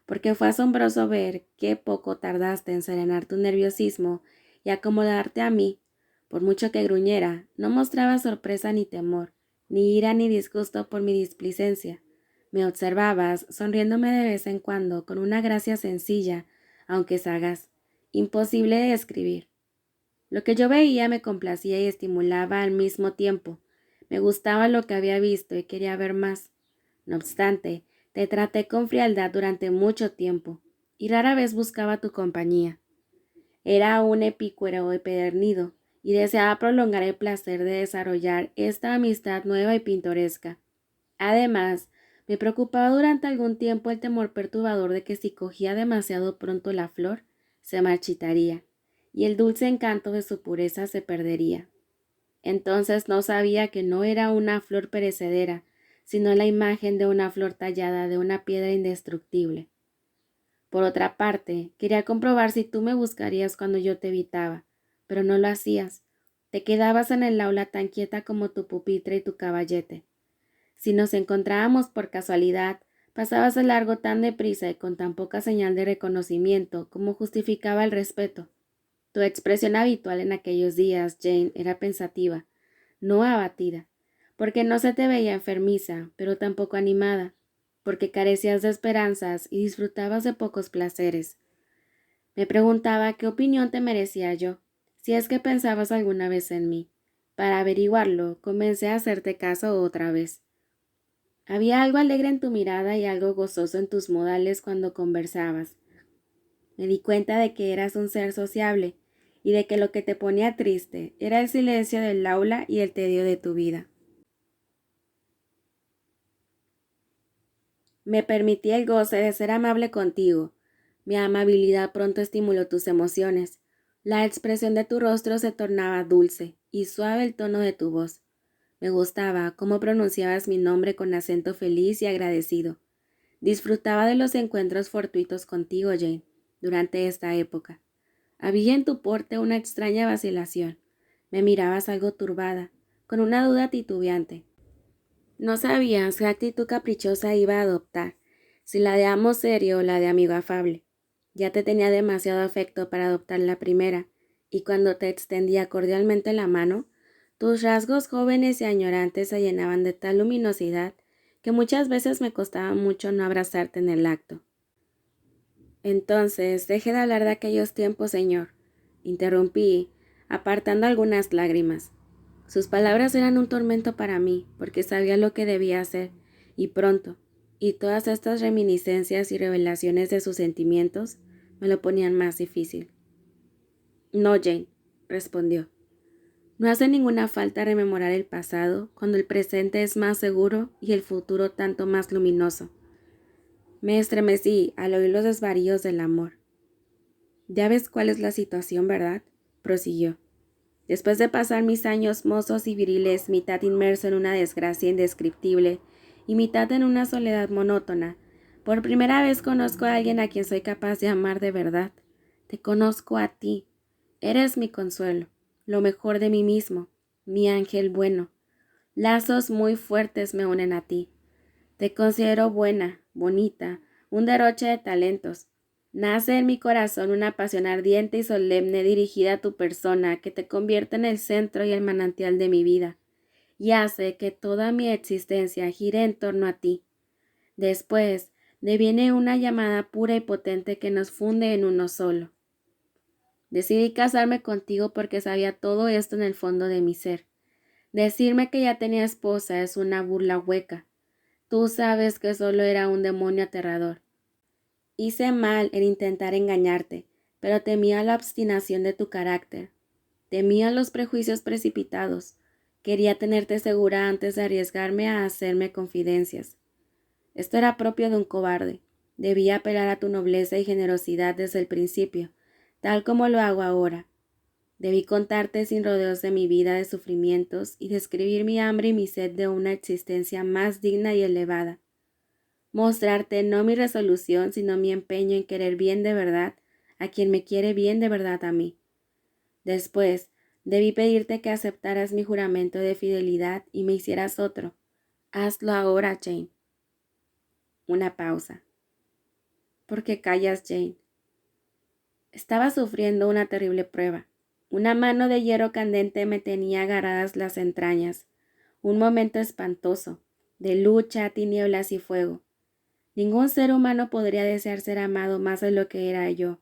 porque fue asombroso ver qué poco tardaste en serenar tu nerviosismo y acomodarte a mí. Por mucho que gruñera, no mostraba sorpresa ni temor, ni ira ni disgusto por mi displicencia. Me observabas, sonriéndome de vez en cuando, con una gracia sencilla, aunque sagaz, imposible de describir. Lo que yo veía me complacía y estimulaba al mismo tiempo. Me gustaba lo que había visto y quería ver más. No obstante, te traté con frialdad durante mucho tiempo, y rara vez buscaba tu compañía. Era un epicúreo empedernido, y deseaba prolongar el placer de desarrollar esta amistad nueva y pintoresca. Además, me preocupaba durante algún tiempo el temor perturbador de que si cogía demasiado pronto la flor, se marchitaría, y el dulce encanto de su pureza se perdería. Entonces no sabía que no era una flor perecedera, sino la imagen de una flor tallada de una piedra indestructible. Por otra parte, quería comprobar si tú me buscarías cuando yo te evitaba, pero no lo hacías. Te quedabas en el aula tan quieta como tu pupitre y tu caballete. Si nos encontrábamos por casualidad, pasabas de largo tan deprisa y con tan poca señal de reconocimiento como justificaba el respeto. Tu expresión habitual en aquellos días, Jane, era pensativa, no abatida, porque no se te veía enfermiza, pero tampoco animada, porque carecías de esperanzas y disfrutabas de pocos placeres. Me preguntaba qué opinión te merecía yo, si es que pensabas alguna vez en mí. Para averiguarlo, comencé a hacerte caso otra vez. Había algo alegre en tu mirada y algo gozoso en tus modales cuando conversabas. Me di cuenta de que eras un ser sociable y de que lo que te ponía triste era el silencio del aula y el tedio de tu vida. Me permití el goce de ser amable contigo. Mi amabilidad pronto estimuló tus emociones. La expresión de tu rostro se tornaba dulce y suave el tono de tu voz. Me gustaba cómo pronunciabas mi nombre con acento feliz y agradecido. Disfrutaba de los encuentros fortuitos contigo, Jane, durante esta época. Había en tu porte una extraña vacilación. Me mirabas algo turbada, con una duda titubeante. No sabías qué actitud caprichosa iba a adoptar, si la de amo serio o la de amigo afable. Ya te tenía demasiado afecto para adoptar la primera, y cuando te extendía cordialmente la mano, tus rasgos jóvenes y añorantes se llenaban de tal luminosidad que muchas veces me costaba mucho no abrazarte en el acto. Entonces, deje de hablar de aquellos tiempos, señor, interrumpí, apartando algunas lágrimas. Sus palabras eran un tormento para mí, porque sabía lo que debía hacer, y pronto, y todas estas reminiscencias y revelaciones de sus sentimientos me lo ponían más difícil. No, Jane, respondió. No hace ninguna falta rememorar el pasado cuando el presente es más seguro y el futuro tanto más luminoso. Me estremecí al oír los desvaríos del amor. Ya ves cuál es la situación, ¿verdad? Prosiguió. Después de pasar mis años mozos y viriles, mitad inmerso en una desgracia indescriptible y mitad en una soledad monótona, por primera vez conozco a alguien a quien soy capaz de amar de verdad. Te conozco a ti. Eres mi consuelo, lo mejor de mí mismo, mi ángel bueno. Lazos muy fuertes me unen a ti. Te considero buena, bonita, un derroche de talentos. Nace en mi corazón una pasión ardiente y solemne dirigida a tu persona que te convierte en el centro y el manantial de mi vida, y hace que toda mi existencia gire en torno a ti. Después, deviene una llamada pura y potente que nos funde en uno solo. Decidí casarme contigo porque sabía todo esto en el fondo de mi ser. Decirme que ya tenía esposa es una burla hueca. Tú sabes que solo era un demonio aterrador. Hice mal en intentar engañarte, pero temía la obstinación de tu carácter. Temía los prejuicios precipitados. Quería tenerte segura antes de arriesgarme a hacerme confidencias. Esto era propio de un cobarde. Debía apelar a tu nobleza y generosidad desde el principio, tal como lo hago ahora. Debí contarte sin rodeos de mi vida de sufrimientos y describir mi hambre y mi sed de una existencia más digna y elevada. Mostrarte no mi resolución, sino mi empeño en querer bien de verdad a quien me quiere bien de verdad a mí. Después, debí pedirte que aceptaras mi juramento de fidelidad y me hicieras otro. Hazlo ahora, Jane. Una pausa. ¿Por qué callas, Jane? Estaba sufriendo una terrible prueba. Una mano de hierro candente me tenía agarradas las entrañas. Un momento espantoso, de lucha, tinieblas y fuego. Ningún ser humano podría desear ser amado más de lo que era yo,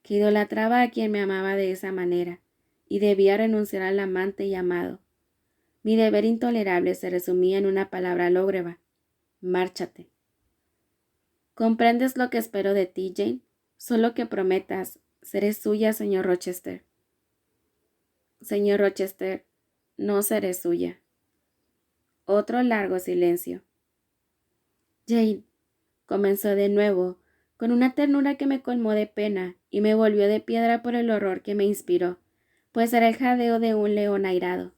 que idolatraba a quien me amaba de esa manera, y debía renunciar al amante y amado. Mi deber intolerable se resumía en una palabra lóbrega: márchate. ¿Comprendes lo que espero de ti, Jane? Solo que prometas, seré suya, señor Rochester. Señor Rochester, no seré suya. Otro largo silencio. Jane, comenzó de nuevo, con una ternura que me colmó de pena y me volvió de piedra por el horror que me inspiró, pues era el jadeo de un león airado.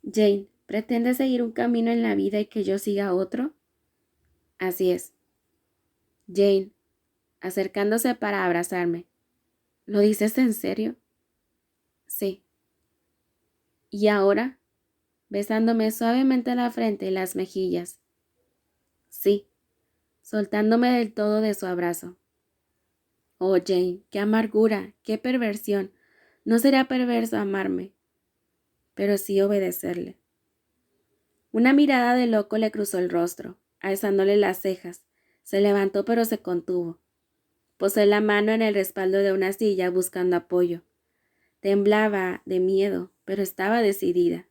Jane, ¿pretende seguir un camino en la vida y que yo siga otro? Así es. Jane, acercándose para abrazarme. ¿Lo dices en serio? Sí. ¿Y ahora? Besándome suavemente la frente y las mejillas. Sí, soltándome del todo de su abrazo. Oh, Jane, qué amargura, qué perversión. No sería perverso amarme, pero sí obedecerle. Una mirada de loco le cruzó el rostro, alzándole las cejas. Se levantó pero se contuvo. Posó la mano en el respaldo de una silla buscando apoyo. Temblaba de miedo, pero estaba decidida.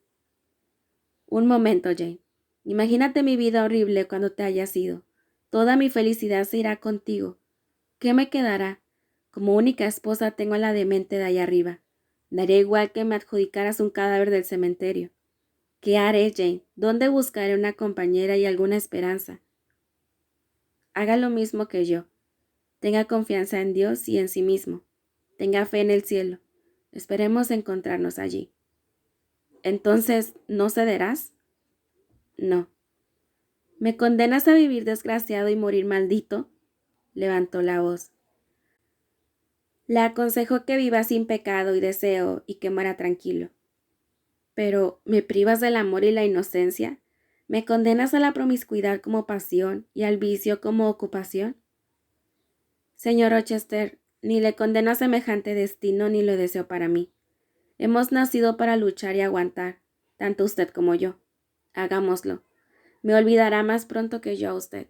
Un momento, Jane. Imagínate mi vida horrible cuando te hayas ido. Toda mi felicidad se irá contigo. ¿Qué me quedará? Como única esposa tengo a la demente de allá arriba. Daría igual que me adjudicaras un cadáver del cementerio. ¿Qué haré, Jane? ¿Dónde buscaré una compañera y alguna esperanza? Haga lo mismo que yo. Tenga confianza en Dios y en sí mismo. Tenga fe en el cielo. Esperemos encontrarnos allí. Entonces, ¿no cederás? No. ¿Me condenas a vivir desgraciado y morir maldito? Levantó la voz. Le aconsejo que viva sin pecado y deseo y que muera tranquilo. Pero, ¿me privas del amor y la inocencia? ¿Me condenas a la promiscuidad como pasión y al vicio como ocupación? Señor Rochester, ni le condeno a semejante destino ni lo deseo para mí. Hemos nacido para luchar y aguantar, tanto usted como yo. Hagámoslo. Me olvidará más pronto que yo a usted.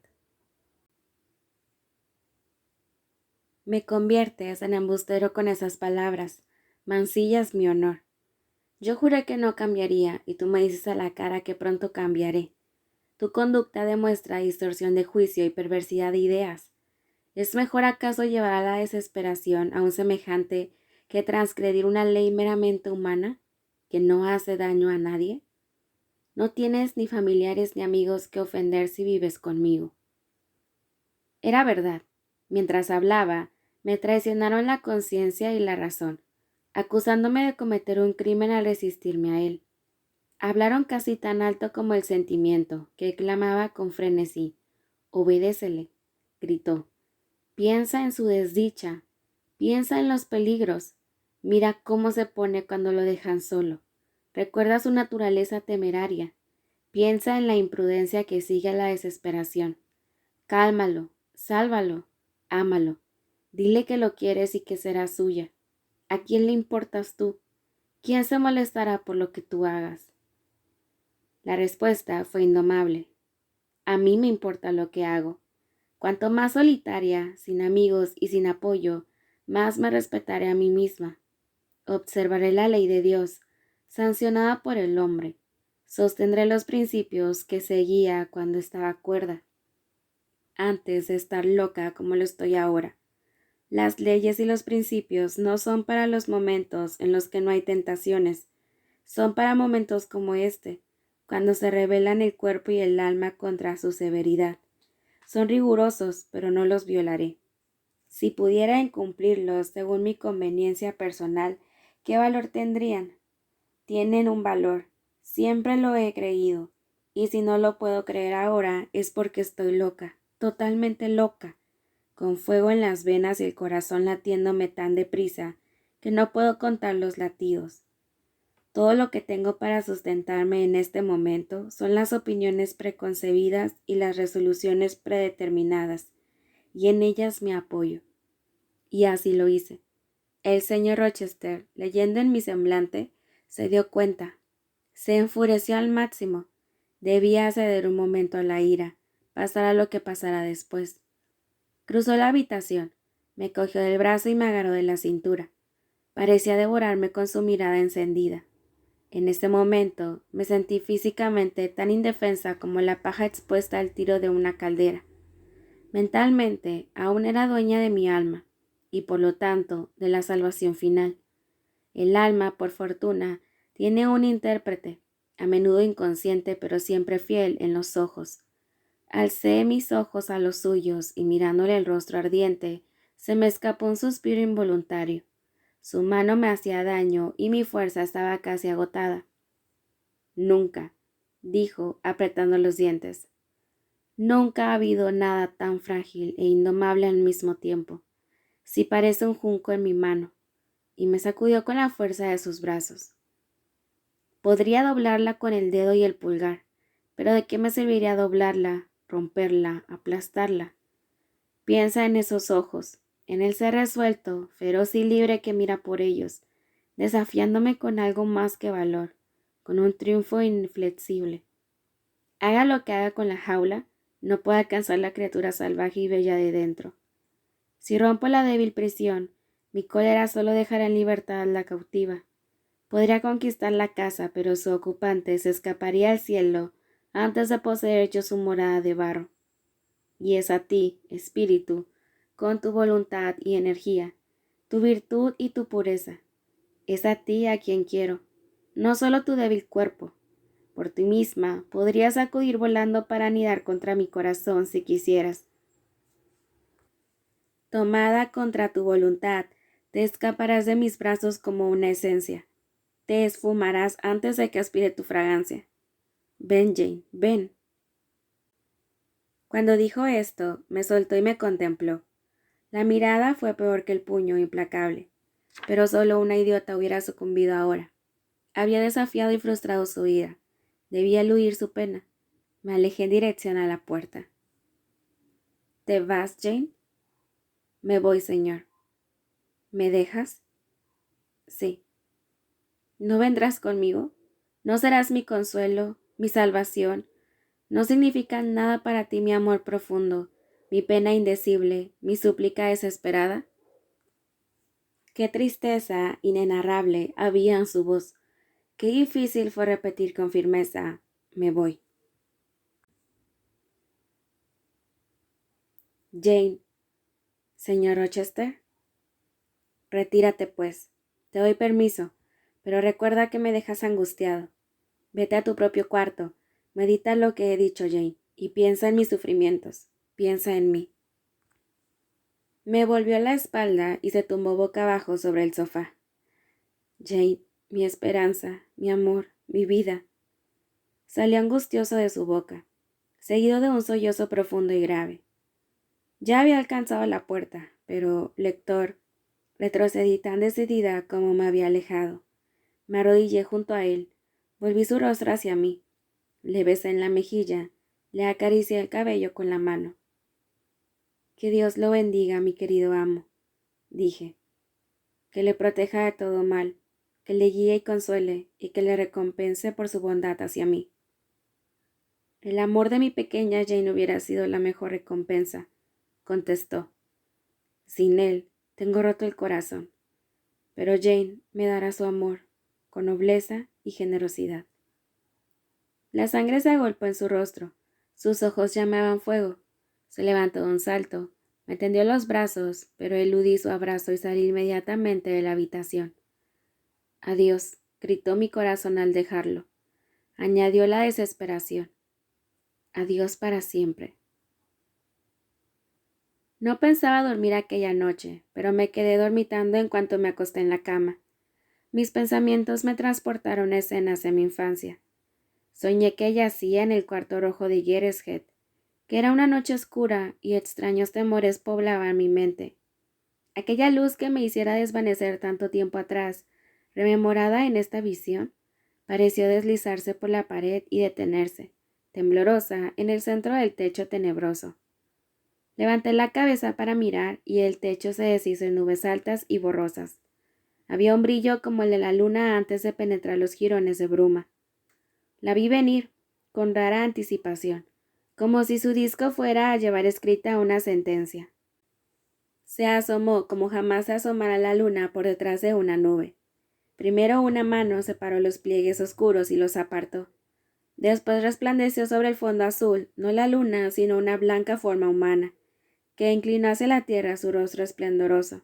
Me conviertes en embustero con esas palabras. Mancillas mi honor. Yo juré que no cambiaría y tú me dices a la cara que pronto cambiaré. Tu conducta demuestra distorsión de juicio y perversidad de ideas. ¿Es mejor acaso llevar a la desesperación a un semejante que transgredir una ley meramente humana, que no hace daño a nadie? No tienes ni familiares ni amigos que ofender si vives conmigo. Era verdad. Mientras hablaba, me traicionaron la conciencia y la razón, acusándome de cometer un crimen al resistirme a él. Hablaron casi tan alto como el sentimiento, que clamaba con frenesí. «Obedécele», gritó. «Piensa en su desdicha, piensa en los peligros. Mira cómo se pone cuando lo dejan solo. Recuerda su naturaleza temeraria. Piensa en la imprudencia que sigue a la desesperación. Cálmalo, sálvalo, ámalo. Dile que lo quieres y que será suya. ¿A quién le importas tú? ¿Quién se molestará por lo que tú hagas?» La respuesta fue indomable. A mí me importa lo que hago. Cuanto más solitaria, sin amigos y sin apoyo, más me respetaré a mí misma. Observaré la ley de Dios, sancionada por el hombre. Sostendré los principios que seguía cuando estaba cuerda, antes de estar loca como lo estoy ahora. Las leyes y los principios no son para los momentos en los que no hay tentaciones, son para momentos como este, cuando se rebelan el cuerpo y el alma contra su severidad. Son rigurosos, pero no los violaré. Si pudiera incumplirlos según mi conveniencia personal, ¿qué valor tendrían? Tienen un valor. Siempre lo he creído. Y si no lo puedo creer ahora, es porque estoy loca, totalmente loca, con fuego en las venas y el corazón latiéndome tan deprisa que no puedo contar los latidos. Todo lo que tengo para sustentarme en este momento son las opiniones preconcebidas y las resoluciones predeterminadas, y en ellas me apoyo. Y así lo hice. El señor Rochester, leyendo en mi semblante, se dio cuenta. Se enfureció al máximo. Debía ceder un momento a la ira, pasara lo que pasara después. Cruzó la habitación, me cogió del brazo y me agarró de la cintura. Parecía devorarme con su mirada encendida. En ese momento me sentí físicamente tan indefensa como la paja expuesta al tiro de una caldera. Mentalmente aún era dueña de mi alma, y por lo tanto de la salvación final. El alma, por fortuna, tiene un intérprete, a menudo inconsciente pero siempre fiel en los ojos. Alcé mis ojos a los suyos y mirándole el rostro ardiente, se me escapó un suspiro involuntario. Su mano me hacía daño y mi fuerza estaba casi agotada. Nunca, dijo, apretando los dientes. Nunca ha habido nada tan frágil e indomable al mismo tiempo. Si parece un junco en mi mano, y me sacudió con la fuerza de sus brazos. Podría doblarla con el dedo y el pulgar, pero ¿de qué me serviría doblarla, romperla, aplastarla? Piensa en esos ojos, en el ser resuelto, feroz y libre que mira por ellos, desafiándome con algo más que valor, con un triunfo inflexible. Haga lo que haga con la jaula, no puede alcanzar la criatura salvaje y bella de dentro. Si rompo la débil prisión, mi cólera solo dejará en libertad a la cautiva. Podría conquistar la casa, pero su ocupante se escaparía al cielo antes de poseer yo su morada de barro. Y es a ti, espíritu, con tu voluntad y energía, tu virtud y tu pureza. Es a ti a quien quiero, no solo tu débil cuerpo. Por ti misma podrías acudir volando para anidar contra mi corazón si quisieras. Tomada contra tu voluntad, te escaparás de mis brazos como una esencia. Te esfumarás antes de que aspire tu fragancia. Ven, Jane, ven. Cuando dijo esto, me soltó y me contempló. La mirada fue peor que el puño, implacable. Pero solo una idiota hubiera sucumbido ahora. Había desafiado y frustrado su ira. Debía eludir su pena. Me alejé en dirección a la puerta. ¿Te vas, Jane? Me voy, señor. ¿Me dejas? Sí. ¿No vendrás conmigo? ¿No serás mi consuelo, mi salvación? ¿No significa nada para ti mi amor profundo, mi pena indecible, mi súplica desesperada? Qué tristeza inenarrable había en su voz. Qué difícil fue repetir con firmeza: me voy. Jane. Señor Rochester. Retírate, pues. Te doy permiso, pero recuerda que me dejas angustiado. Vete a tu propio cuarto, medita lo que he dicho, Jane, y piensa en mis sufrimientos. Piensa en mí. Me volvió la espalda y se tumbó boca abajo sobre el sofá. Jane, mi esperanza, mi amor, mi vida. Salió angustioso de su boca, seguido de un sollozo profundo y grave. Ya había alcanzado la puerta, pero, lector, retrocedí tan decidida como me había alejado. Me arrodillé junto a él, volví su rostro hacia mí, le besé en la mejilla, le acaricié el cabello con la mano. Que Dios lo bendiga, mi querido amo, dije. Que le proteja de todo mal, que le guíe y consuele, y que le recompense por su bondad hacia mí. El amor de mi pequeña Jane hubiera sido la mejor recompensa, contestó. Sin él, tengo roto el corazón, pero Jane me dará su amor, con nobleza y generosidad. La sangre se agolpó en su rostro, sus ojos llamaban fuego. Se levantó de un salto, me tendió los brazos, pero eludí su abrazo y salí inmediatamente de la habitación. Adiós, gritó mi corazón al dejarlo. Añadió la desesperación. Adiós para siempre. No pensaba dormir aquella noche, pero me quedé dormitando en cuanto me acosté en la cama. Mis pensamientos me transportaron a escenas de mi infancia. Soñé que yacía en el cuarto rojo de Gateshead, que era una noche oscura y extraños temores poblaban mi mente. Aquella luz que me hiciera desvanecer tanto tiempo atrás, rememorada en esta visión, pareció deslizarse por la pared y detenerse, temblorosa, en el centro del techo tenebroso. Levanté la cabeza para mirar y el techo se deshizo en nubes altas y borrosas. Había un brillo como el de la luna antes de penetrar los jirones de bruma. La vi venir, con rara anticipación, como si su disco fuera a llevar escrita una sentencia. Se asomó como jamás se asomara la luna por detrás de una nube. Primero una mano separó los pliegues oscuros y los apartó. Después resplandeció sobre el fondo azul, no la luna, sino una blanca forma humana, que inclinó hacia la tierra su rostro esplendoroso.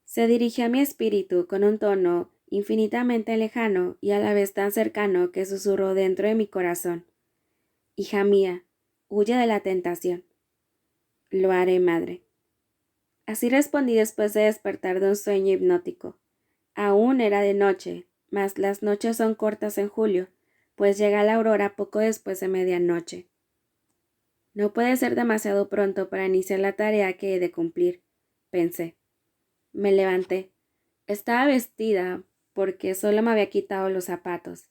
Se dirigió a mi espíritu con un tono infinitamente lejano y a la vez tan cercano que susurró dentro de mi corazón. Hija mía, huye de la tentación. Lo haré, madre. Así respondí después de despertar de un sueño hipnótico. Aún era de noche, mas las noches son cortas en julio, pues llega la aurora poco después de medianoche. No puede ser demasiado pronto para iniciar la tarea que he de cumplir, pensé. Me levanté. Estaba vestida porque solo me había quitado los zapatos.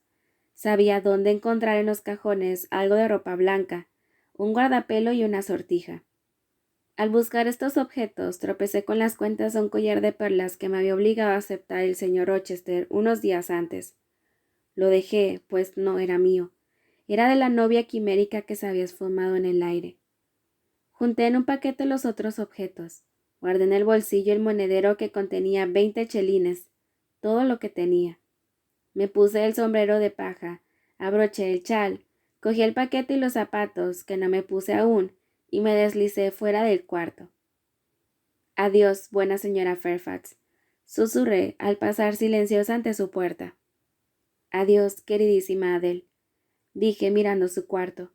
Sabía dónde encontrar en los cajones algo de ropa blanca, un guardapelo y una sortija. Al buscar estos objetos, tropecé con las cuentas de un collar de perlas que me había obligado a aceptar el señor Rochester unos días antes. Lo dejé, pues no era mío. Era de la novia quimérica que se había esfumado en el aire. Junté en un paquete los otros objetos. Guardé en el bolsillo el monedero que contenía 20 chelines, todo lo que tenía. Me puse el sombrero de paja, abroché el chal, cogí el paquete y los zapatos, que no me puse aún, y me deslicé fuera del cuarto. Adiós, buena señora Fairfax, susurré al pasar silenciosa ante su puerta. Adiós, queridísima Adele, dije mirando su cuarto.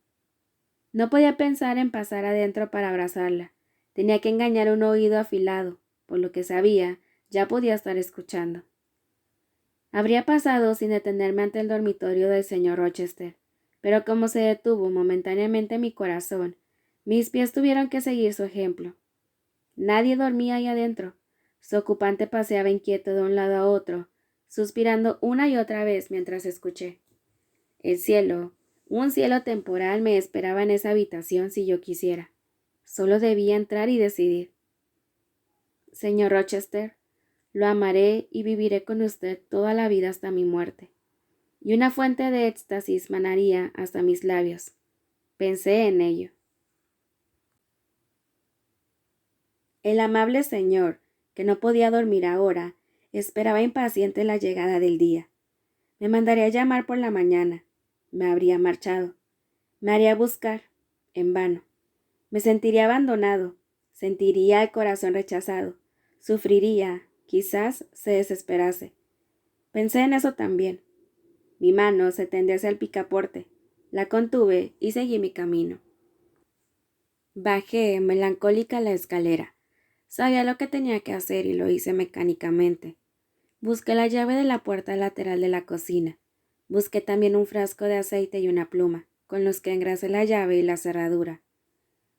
No podía pensar en pasar adentro para abrazarla. Tenía que engañar un oído afilado. Por lo que sabía, ya podía estar escuchando. Habría pasado sin detenerme ante el dormitorio del señor Rochester, pero como se detuvo momentáneamente mi corazón, mis pies tuvieron que seguir su ejemplo. Nadie dormía ahí adentro. Su ocupante paseaba inquieto de un lado a otro, suspirando una y otra vez mientras escuché. El cielo, un cielo temporal, me esperaba en esa habitación si yo quisiera. Solo debía entrar y decidir. Señor Rochester, lo amaré y viviré con usted toda la vida hasta mi muerte. Y una fuente de éxtasis manaría hasta mis labios. Pensé en ello. El amable señor, que no podía dormir ahora, esperaba impaciente la llegada del día. Me mandaría llamar por la mañana. Me habría marchado. Me haría buscar. En vano. Me sentiría abandonado. Sentiría el corazón rechazado. Sufriría. Quizás se desesperase. Pensé en eso también. Mi mano se tendió hacia el picaporte. La contuve y seguí mi camino. Bajé melancólica la escalera. Sabía lo que tenía que hacer y lo hice mecánicamente. Busqué la llave de la puerta lateral de la cocina. Busqué también un frasco de aceite y una pluma, con los que engrasé la llave y la cerradura.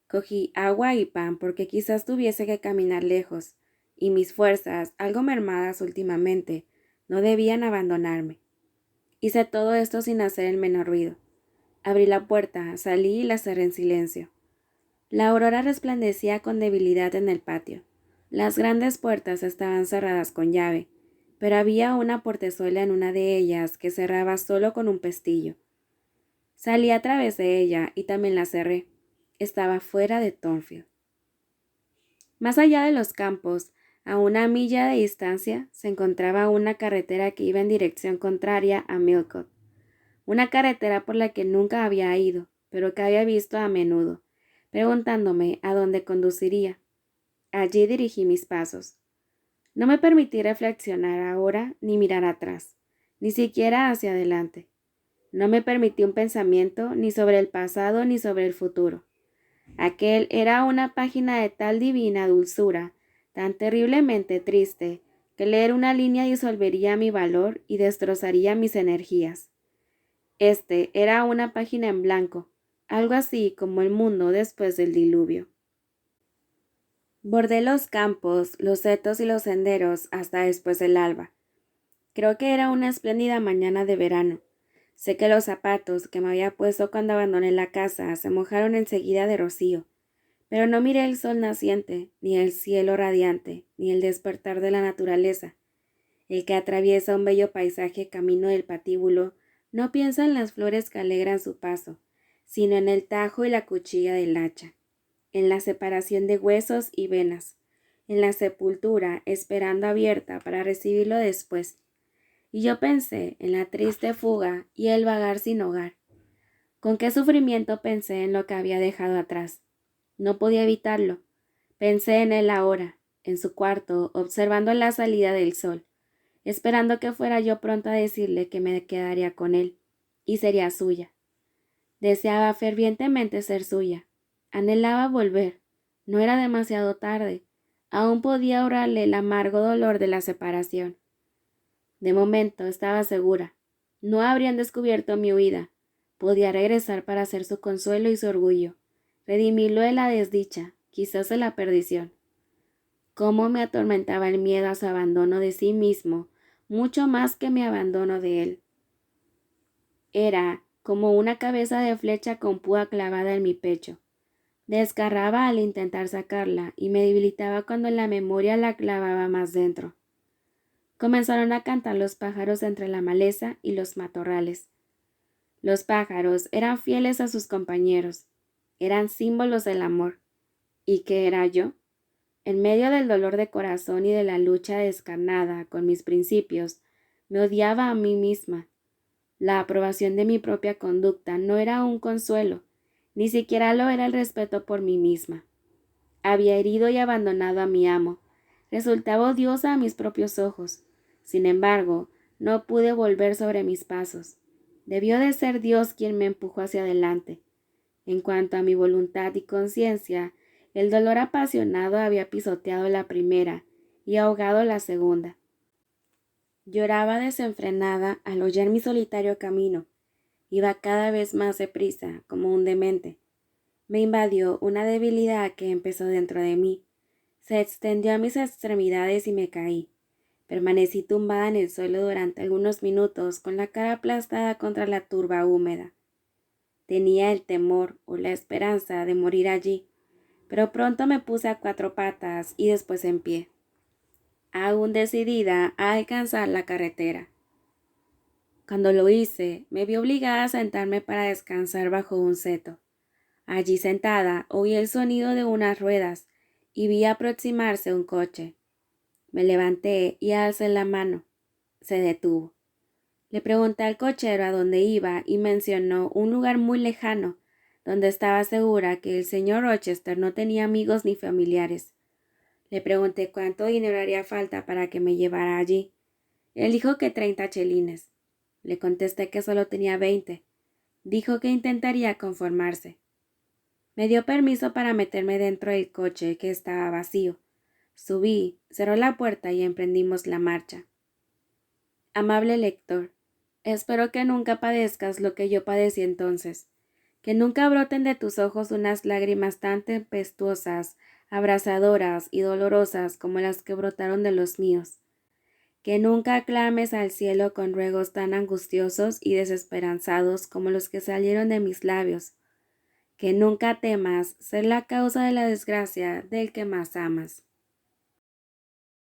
Cogí agua y pan porque quizás tuviese que caminar lejos, y mis fuerzas, algo mermadas últimamente, no debían abandonarme. Hice todo esto sin hacer el menor ruido. Abrí la puerta, salí y la cerré en silencio. La aurora resplandecía con debilidad en el patio. Las grandes puertas estaban cerradas con llave, pero había una portezuela en una de ellas que cerraba solo con un pestillo. Salí a través de ella y también la cerré. Estaba fuera de Thornfield. Más allá de los campos, a una milla de distancia, se encontraba una carretera que iba en dirección contraria a Millcote. Una carretera por la que nunca había ido, pero que había visto a menudo, preguntándome a dónde conduciría. Allí dirigí mis pasos. No me permití reflexionar ahora ni mirar atrás, ni siquiera hacia adelante. No me permití un pensamiento ni sobre el pasado ni sobre el futuro. Aquel era una página de tal divina dulzura, tan terriblemente triste, que leer una línea disolvería mi valor y destrozaría mis energías. Este era una página en blanco, algo así como el mundo después del diluvio. Bordé los campos, los setos y los senderos hasta después del alba. Creo que era una espléndida mañana de verano. Sé que los zapatos que me había puesto cuando abandoné la casa se mojaron enseguida de rocío, pero no miré el sol naciente, ni el cielo radiante, ni el despertar de la naturaleza. El que atraviesa un bello paisaje camino del patíbulo no piensa en las flores que alegran su paso, sino en el tajo y la cuchilla del hacha, en la separación de huesos y venas, en la sepultura esperando abierta para recibirlo después. Y yo pensé en la triste fuga y el vagar sin hogar. Con qué sufrimiento pensé en lo que había dejado atrás. No podía evitarlo. Pensé en él ahora, en su cuarto, observando la salida del sol, esperando que fuera yo pronto a decirle que me quedaría con él, y sería suya. Deseaba fervientemente ser suya. Anhelaba volver. No era demasiado tarde. Aún podía ahorrarle el amargo dolor de la separación. De momento estaba segura. No habrían descubierto mi huida. Podía regresar para ser su consuelo y su orgullo, redimirlo de la desdicha, quizás de la perdición. Cómo me atormentaba el miedo a su abandono de sí mismo, mucho más que mi abandono de él. Era como una cabeza de flecha con púa clavada en mi pecho. Desgarraba al intentar sacarla y me debilitaba cuando la memoria la clavaba más dentro. Comenzaron a cantar los pájaros entre la maleza y los matorrales. Los pájaros eran fieles a sus compañeros, eran símbolos del amor. ¿Y qué era yo? En medio del dolor de corazón y de la lucha descarnada con mis principios, me odiaba a mí misma. La aprobación de mi propia conducta no era un consuelo, ni siquiera lo era el respeto por mí misma. Había herido y abandonado a mi amo. Resultaba odiosa a mis propios ojos. Sin embargo, no pude volver sobre mis pasos. Debió de ser Dios quien me empujó hacia adelante. En cuanto a mi voluntad y conciencia, el dolor apasionado había pisoteado la primera y ahogado la segunda. Lloraba desenfrenada al hollar mi solitario camino. Iba cada vez más deprisa, como un demente. Me invadió una debilidad que empezó dentro de mí. Se extendió a mis extremidades y me caí. Permanecí tumbada en el suelo durante algunos minutos con la cara aplastada contra la turba húmeda. Tenía el temor o la esperanza de morir allí, pero pronto me puse a cuatro patas y después en pie, aún decidida a alcanzar la carretera. Cuando lo hice, me vi obligada a sentarme para descansar bajo un seto. Allí sentada, oí el sonido de unas ruedas y vi aproximarse un coche. Me levanté y alcé la mano. Se detuvo. Le pregunté al cochero a dónde iba y mencionó un lugar muy lejano, donde estaba segura que el señor Rochester no tenía amigos ni familiares. Le pregunté cuánto dinero haría falta para que me llevara allí. Él dijo que 30 chelines. Le contesté que solo tenía 20. Dijo que intentaría conformarse. Me dio permiso para meterme dentro del coche, que estaba vacío. Subí, cerró la puerta y emprendimos la marcha. Amable lector, espero que nunca padezcas lo que yo padecí entonces, que nunca broten de tus ojos unas lágrimas tan tempestuosas, abrasadoras y dolorosas como las que brotaron de los míos, que nunca clames al cielo con ruegos tan angustiosos y desesperanzados como los que salieron de mis labios, que nunca temas ser la causa de la desgracia del que más amas.